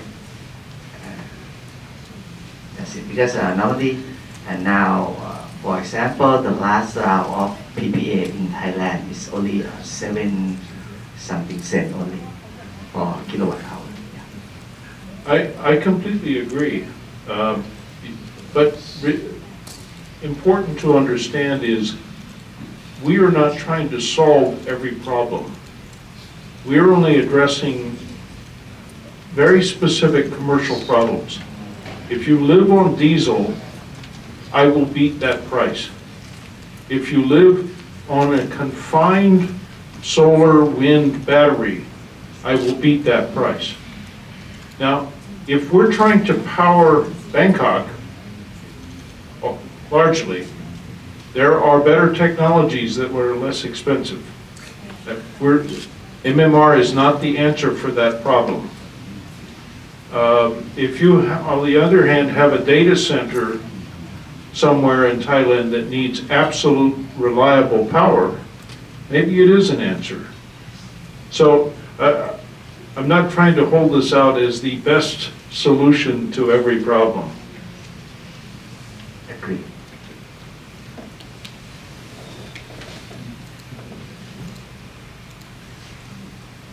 S10: that's it. Because normally, and now, for example, the last round of PPA in Thailand is only 7 something cent only for kilowatt hour. Yeah.
S3: I completely agree. But important to understand is we are not trying to solve every problem. We are only addressing very specific commercial problems. If you live on diesel, I will beat that price. If you live on a confined solar, wind, battery, I will beat that price. Now, if we're trying to power Bangkok, largely, there are better technologies that were less expensive. MMR is not the answer for that problem. If you, on the other hand, have a data center somewhere in Thailand that needs absolute reliable power, maybe it is an answer. So I'm not trying to hold this out as the best solution to every problem.
S10: Agree.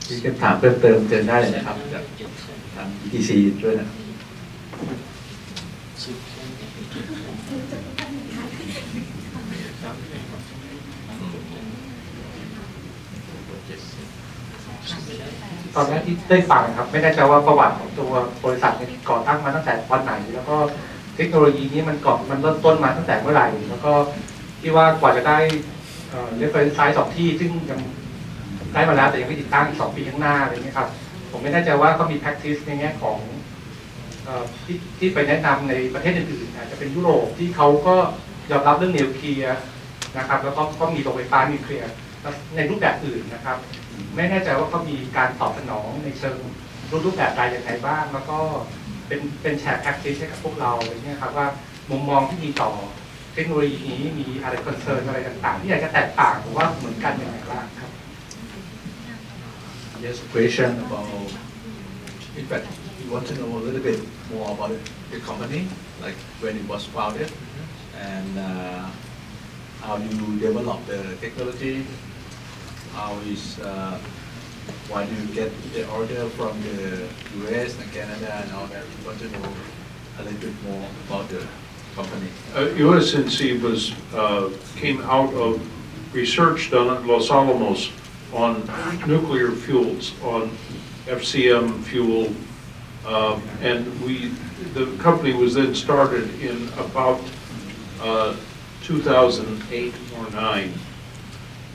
S2: มีคำถามเพิ่มเติมเจอได้เลยนะครับจากทาง ETC ด้วยนะ
S11: ตอนแรกที่ได้ฟังครับไม่แน่ใจว่าประวัติของตัวบริษัทก่อตั้งมาตั้งแต่วันไหนแล้วก็เทคโนโลยีนี้มันเริ่มต้นมาตั้งแต่เมื่อไหร่แล้วก็ที่ว่ากว่าจะได้reference size 2 ที่ซึ่งยังได้มาแล้วแต่ยังไม่ติดตั้งอีก2 ปีข้างหน้าอะไรเงี้ยครับผมไม่แน่ใจว่าเขามี practice ในแง่ของที่ไปแนะนำในประเทศอื่นๆอาจจะเป็นยุโรปที่เขาก็ยอมรับเรื่องนิวเคลียร์นะครับแล้วก็มีโรงไฟฟ้านิวเคลียร์ในรูปแบบอื่นนะครับไม่แน่ใจว่าเขามีการตอบสนองในเชิงรูปแบบใดอย่างไรบ้างแล้วก็เป็นแชร์ practice ให้กับพวกเราอะไรเงี้ยครับว่ามุมมองที่มีต่อเทคโนโลยีนี้มีอะไรคอนเซิร์นอะไรต่างๆที่อยากจะแตกต่างหรือว่าเหมือนกันอย่างไรบ้างครับ
S2: Yes, question about. In fact, we want to know a little bit more about the company, like when it was founded, and how you develop the technology. How is why do you get the order from the US and Canada and all that? We want to know a little bit more about the company.
S3: USNC came out of research done at Los Alamos on nuclear fuels, on FCM fuel, and the company was then started in about 2008 or 9.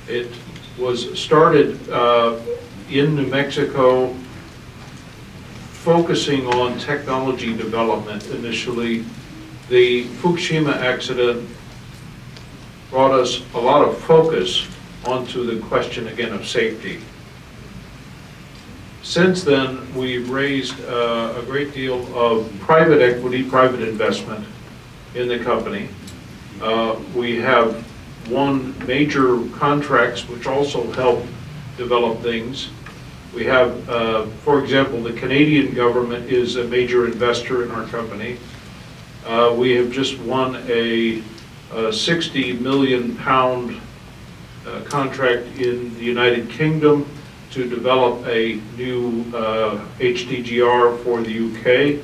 S3: It was started in New Mexico, focusing on technology development initially. The Fukushima accident brought us a lot of focus onto the question again of safety. Since then, we've raised a great deal of private equity, private investment in the company. We have won major contracts which also help develop things. We have, for example, the Canadian government is a major investor in our company. We have just won a 60 million pound contract in the United Kingdom to develop a new HDGR for the UK.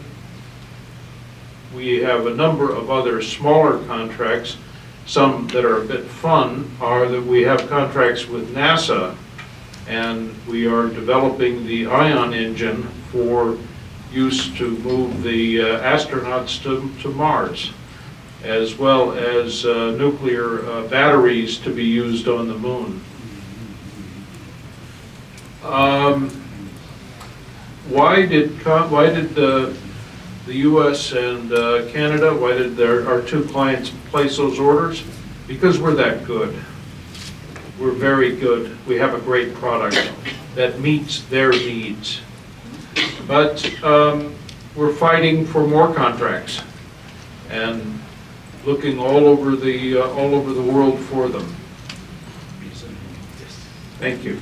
S3: We have a number of other smaller contracts. Some that are a bit fun are that we have contracts with NASA, and we are developing the ion engine for use to move the astronauts to Mars, as well as nuclear batteries to be used on the moon. Why did the U.S. and Canada, why did our two clients place those orders? Because we're that good. We're very good. We have a great product that meets their needs. But we're fighting for more contracts and looking all over the world for them. Thank you.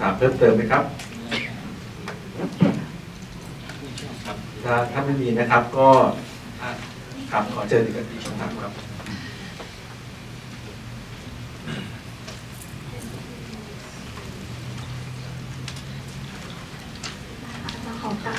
S2: ถามเพิ่มเติมไหมครับถ้าไม่มีนะครับก็ครับขอเชิญอีกคำถามครับ
S12: ขอกลับ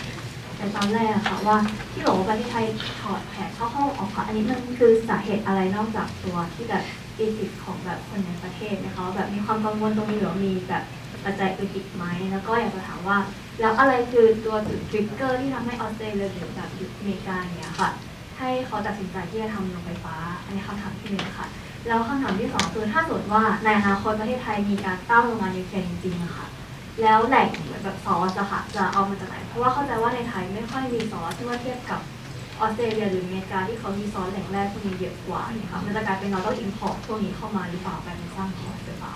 S12: ในตอนแรกค่ะว่าที่บอกว่าประเทศไทยถอดแผนเข้าออกค่ะอันนี้มันคือสาเหตุอะไรนอกจากตัวที่แบบอีทิของแบบคนในประเทศนะคะแบบมีความกังวลตรงนี้หรือมีแบบปัจจัยอื่นอีกไหมแล้วก็อยากจะถามว่าแล้วอะไรคือตัวจุดทริกเกอร์ที่ทำให้ออสเตรเลียหรือแบบอเมริกาเนี่ยค่ะให้เขาตัดสินใจที่จะทำโรงไฟฟ้าอันนี้คำถามที่หนึ่งค่ะแล้วคำถามที่สองคือถ้าสมมติว่าในอนาคตประเทศไทยมีการตั้งโรงงานนิวเคลียร์จริงๆนะคะแล้วแหล่งแบบซอสอะค่ะจะเอามาจากไหนเพราะว่าเข้าใจว่าในไทยไม่ค่อยมีซอสที่ว่าเทียบกับออสเตรเลียหรืออเมริกาที่เขามีซอสแหล่งแรกพวกนี้เยอะกว่าเนี่ยค่ะมันจะกลายเป็นเราต้องอินพอร์ตพวกนี้เข้ามาหรือเปล่าการสร้างคอสหรือเปล่า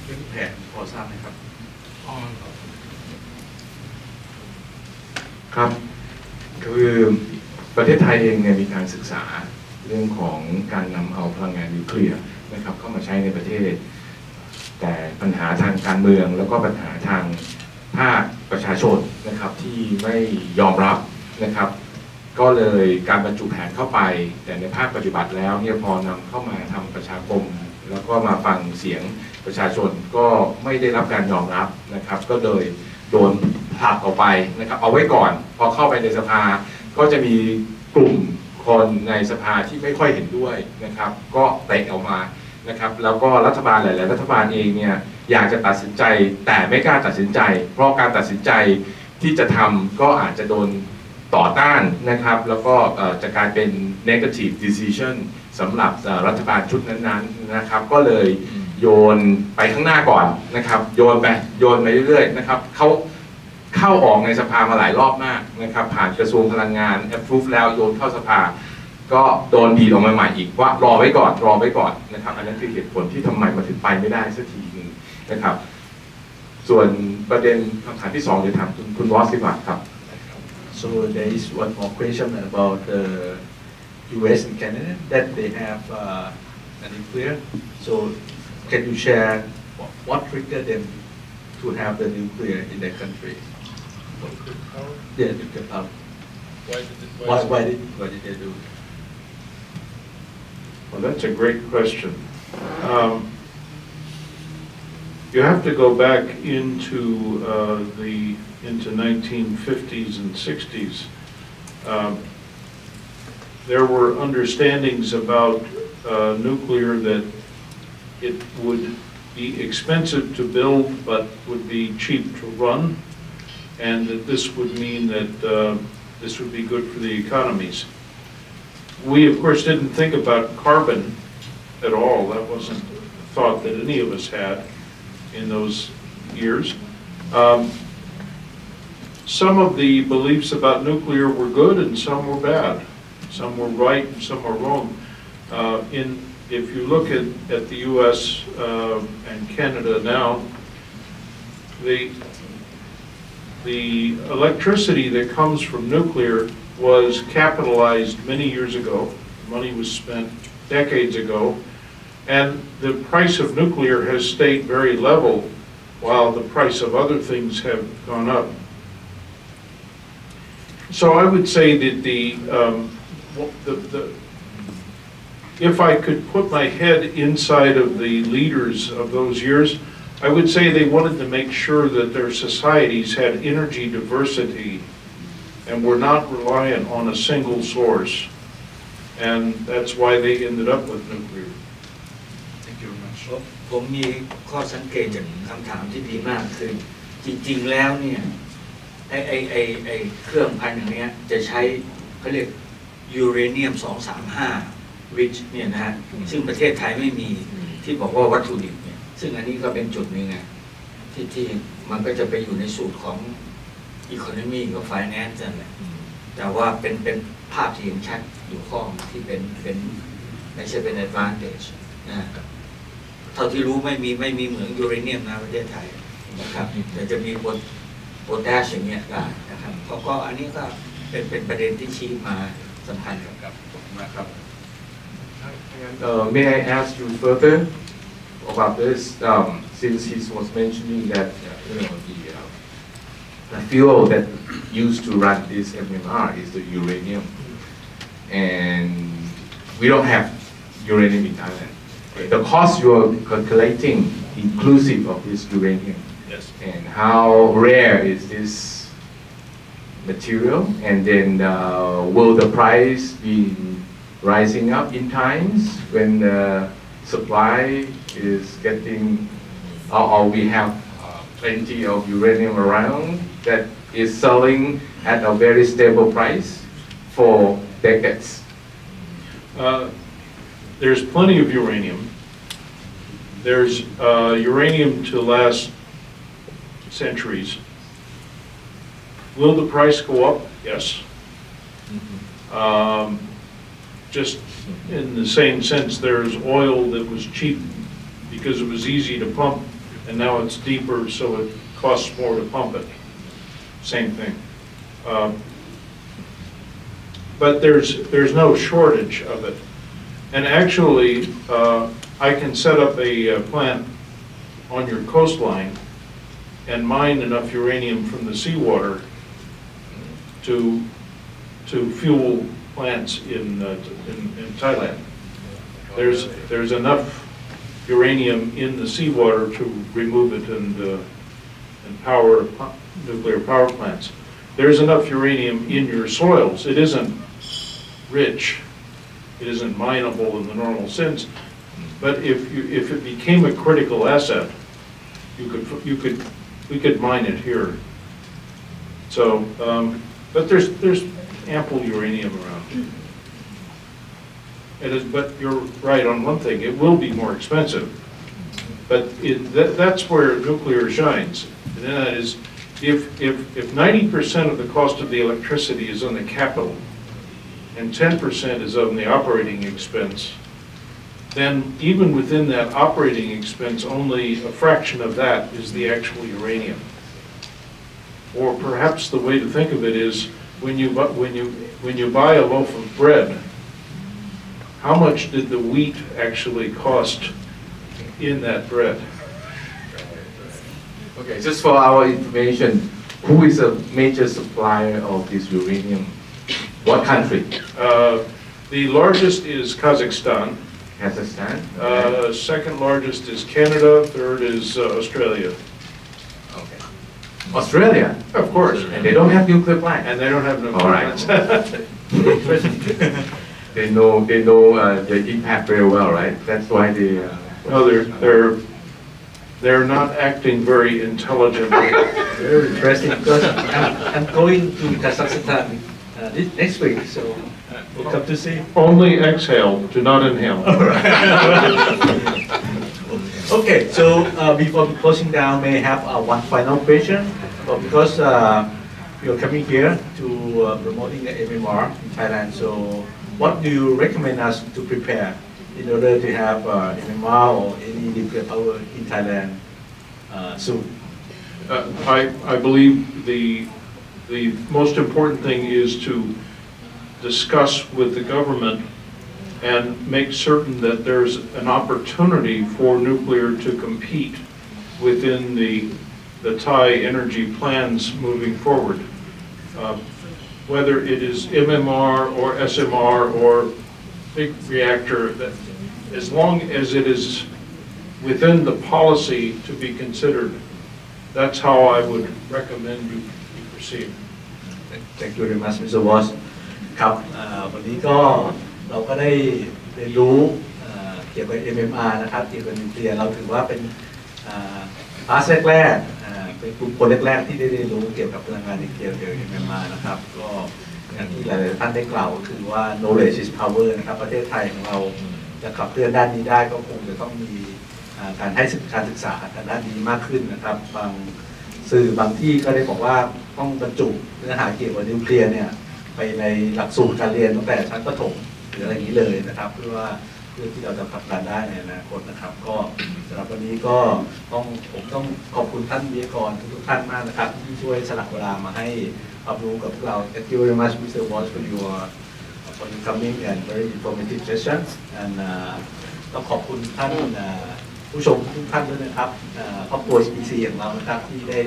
S2: เรื่องแผนพอทราบไหมครับ
S6: ครับคือประเทศไทยเองเนี่ยมีการศึกษาเรื่องของการนำเอาพลังงานนิวเคลียร์นะครับเข้ามาใช้ในประเทศแต่ปัญหาทางการเมืองแล้วก็ปัญหาทางภาคประชาชนนะครับที่ไม่ยอมรับนะครับก็เลยการบรรจุแผนเข้าไปแต่ในภาคปฏิบัติแล้วเนี่ยพอนำเข้ามาทำประชาคมแล้วก็มาฟังเสียงประชาชนก็ไม่ได้รับการยอมรับนะครับก็เลยโดนผลักออกไปนะครับเอาไว้ก่อนพอเข้าไปในสภาก็จะมีกลุ่มคนในสภาที่ไม่ค่อยเห็นด้วยนะครับก็เตะออกมานะครับแล้วก็รัฐบาลหลายๆรัฐบาลเองเนี่ยอยากจะตัดสินใจแต่ไม่กล้าตัดสินใจเพราะการตัดสินใจที่จะทำก็อาจจะโดนต่อต้านนะครับแล้วก็จะกลายเป็น negative decision สำหรับรัฐบาลชุดนั้นๆนะครับก็เลยโยนไปข้างหน้าก่อนนะครับโยนไปเรื่อยๆนะครับเขาเข้าออกในสภามาหลายรอบมากนะครับผ่านกระทรวงพลังงาน approve แล้วโยนเข้าสภาก็โดนดีดออกมาใหม่อีกว่ารอไว้ก่อนนะครับอันนั้นคือเหตุผลที่ทำไมมาถึงไปไม่ได้สักทีนึงนะครับส่วนประเด็นคำถามที่2จะถามคุณวอสดีกว่าครับ
S2: So there is one more question about the US and Canada that they have a nuclear. So can you share what triggered them to have the nuclear in their country? Yeah, nuclear power. Why did they do it?
S3: Well, that's a great question. You have to go back into into 1950s and 60s. There were understandings about nuclear that it would be expensive to build but would be cheap to run. and that this would mean that this would be good for the economies. We, of course, didn't think about carbon at all. That wasn't a thought that any of us had in those years. Some of the beliefs about nuclear were good and some were bad. Some were right and some were wrong. If you look at the US and Canada now, the electricity that comes from nuclear was capitalized many years ago. Money was spent decades ago, and the price of nuclear has stayed very level while the price of other things have gone up. So I would say that if I could put my head inside of the leaders of those years, I would say they wanted to make sure that their societies had energy diversity and were not reliant on a single source. And that's why they ended up with nuclear.
S9: Thank you very much.
S5: ผมมีข้อสังเกตจากคำถามที่ดีมากคือจริงๆแล้วเนี่ยไอเครื่องพันอย่างเนี้ยจะใช้เขาเรียกยูเรเนียม235 rich เนี่ยนะฮะซึ่งประเทศไทยไม่มีที่บอกว่าวัตถุดิบเนี่ยซึ่งอันนี้ก็เป็นจุดหนึ่งไงที่มันก็จะไปอยู่ในสูตรของ economy กับ finance นั่นแหละแต่ว่าเป็นภาพที่เห็นชัดอยู่ข้อที่เป็นไม่ใช่เป็น advantage นะเท่าที่รู้ไม่มีเหมืองยูเรเนียมในประเทศไทยนะครับแต่จะมีโพแทสอย่างเงี้ยได้นะครับก็อันนี้ก็เป็นประเด็นที่ชี้มาสำคัญกับนะครับ
S6: May I ask you further about this? Since he was mentioning that the fuel that used to run this MMR is the uranium, and we don't have uranium in Thailand. The cost you are calculating inclusive of this uranium.
S3: Yes.
S6: And how rare is this material? And then will the price be rising up in times when the supply is getting, or we have plenty of uranium around that is selling at a very stable price for decades?
S3: There's plenty of uranium. There's uranium to last centuries. Will the price go up? Yes. Just in the same sense, there's oil that was cheap because it was easy to pump, and now it's deeper, so it costs more to pump it. Same thing. But there's no shortage of it. And actually, I can set up a plant on your coastline and mine enough uranium from the seawater to fuel plants in Thailand. There's enough uranium in the seawater to remove it and power nuclear power plants. There's enough uranium in your soils. It isn't rich. It isn't mineable in the normal sense. But if it became a critical asset, we could mine it here. So, but there's ample uranium around. But you're right on one thing, it will be more expensive. But that's where nuclear shines. And that is, if 90% of the cost of the electricity is on the capital, and 10% is on the operating expense, then even within that operating expense, only a fraction of that is the actual uranium. Or perhaps the way to think of it is, when you buy a loaf of bread, how much did the wheat actually cost in that bread?
S6: Okay, just for our information, who is a major supplier of this uranium? What country?
S3: The largest is Kazakhstan.
S6: Kazakhstan?
S3: Second largest is Canada. Third is Australia.
S6: Okay. Australia?
S3: Of course.
S6: And they don't have nuclear plant?
S3: And they don't have nuclear
S6: All right.
S3: plants.
S6: They know the impact very well, right? That's why they.
S3: No, they're not acting very intelligently.
S2: Very interesting because I'm going to Kazakhstan next week, so we'll come to see.
S3: Only exhale, do not inhale.
S2: Okay, so before closing down, may I have one final question? Well, because you're coming here to promoting the MMR in Thailand, so what do you recommend us to prepare in order to have MMR or any nuclear power in Thailand soon?
S3: I believe the most important thing is to discuss with the government and make certain that there's an opportunity for nuclear to compete within the Thai energy plans moving forward. Whether it is MMR or SMR or big reactor, that as long as it is within the policy to be considered, that's how I would recommend you proceed.
S2: Thank you very much, Mr. Walsh. ครับวันนี้ก็เราก็ได้เรียนรู้เกี่ยวกับ MMR นะครับเกี่ยวกับนิวเคลียร์เราถือว่าเป็นพาร์ทแรกๆเป็นกลุ่มคนแรกๆที่ได้เรียนรู้เกี่ยวกับพลังงานนิวเคลียร์เกี่ยวกับ MMR นะครับก็อย่างที่หลายๆท่านได้กล่าวก็คือว่า knowledge is power นะครับประเทศไทยของเราจะขับเคลื่อนด้านนี้ได้ก็คงจะต้องมีการให้การศึกษาทางด้านนี้มากขึ้นนะครับบางสื่อบางที่ก็ได้บอกว่าต้องบรรจุเนื้อหาเกี่ยวกับนิวเคลียร์เนี่ยไปในหลักสูตรการเรียนตั้งแต่ชั้นประถมหรืออะไรอย่างนี้เลยนะครับเพื่อที่เราจะผลักดันได้ในอนาคตนะครับก็สำหรับวันนี้ก็ผมต้องขอบคุณท่านวิทยากรทุกท่านมากนะครับที่ช่วยสละเวลามาให้ความรู้กับพวกเรา Thank you very much Mr. Walsh for your coming and very informative session and ต้องขอบคุณท่านผู้ชมทุกท่านด้วยนะครับครอบครัว CPC ของเรานะครับที่ได้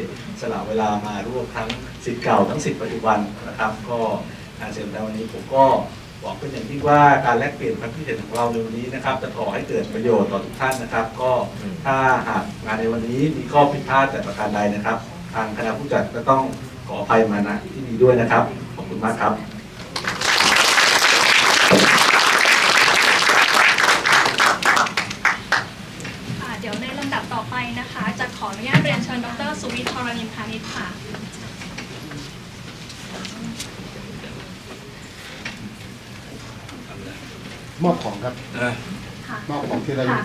S2: สละเวลามาร่วมทั้งศิษย์เก่าทั้งศิษย์ปัจจุบันนะครับก็การเสวนาวันนี้ผมก็หวังเป็นอย่างยิ่งว่าการแลกเปลี่ยนความคิดเห็นของเราในวันนี้นะครับจะก่อให้เกิดประโยชน์ต่อทุกท่านนะครับก็ถ้าหากงานในวันนี้มีข้อผิดพลาดแต่ประการใดนะครับทางคณะผู้จัดก็ต้องขออภัยมาณที่นี้ด้วยนะครับขอบคุณมากครับ
S1: เดี๋ยวในลำดับต่อไปนะคะจะขออนุญาตเรียนเชิญดร.สุวิทย์ ธรณินทร์พานิชค่ะ
S9: มอบของครับมอบของที่ระลึก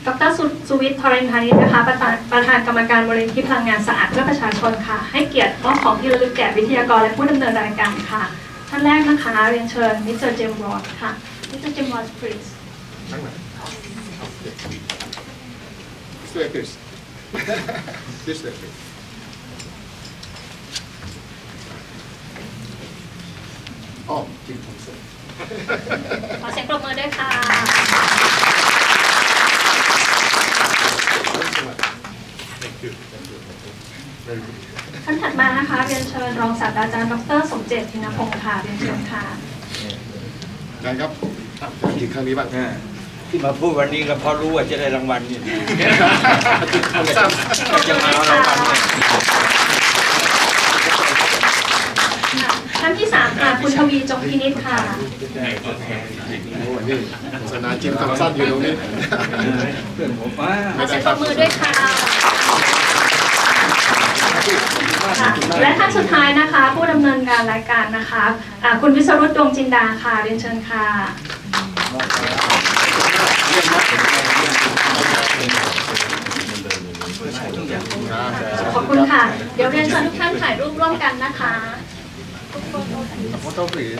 S1: ดร.สุวิทย์ ธรณินทร์พานิชนะคะประธานกรรมการมูลนิธิพลังงานสะอาดเพื่อประชาชนค่ะให้เกียรติมอบของที่ระลึกแก่วิทยากรและผู้ดำเนินรายการค่ะท่านแรกนะคะเรียนเชิญมิสเตอร์เจมส์วอร์ดค่ะมิสเตอร์เจมส์วอร์ด please
S9: This way, please. This way, please. อ๋อจริงผมเสร็จ
S1: ขอเสียงปรบมือด้วยค่ะ
S9: Thank you. Very good.
S1: ท่านถัดมานะคะเรียนเชิญรองศาสตราจารย์ดร.สมเจต ธินพงศ์ค่ะเรียนเชิญค่ะ
S9: งานครับอีกครั้งนี้บ้าง
S5: ที่มาพูดวันนี้ก็เพราะรู้ว่าจะได้รางวัลนี่จะมาเอารางวัลเนี่ย
S1: ท่านที่ 3 ค่ะคุณทวีจงพินิจค่ะ
S9: โอ้นี่สนาจิมทำสั้นอยู่ตรงนี้
S5: เพื่อนผมมา
S1: ขอเสียงปรบมือด้วยค่ะ และท่านสุดท้ายนะคะผู้ดำเนินการรายการนะคะคุณวิศรุตดวงจินดาค่ะเรียนเชิญค่ะขอบคุณค่ะเดี๋ยวเรียนเชิญทุกท่านถ่ายรูปร่วมกันนะคะทุกคน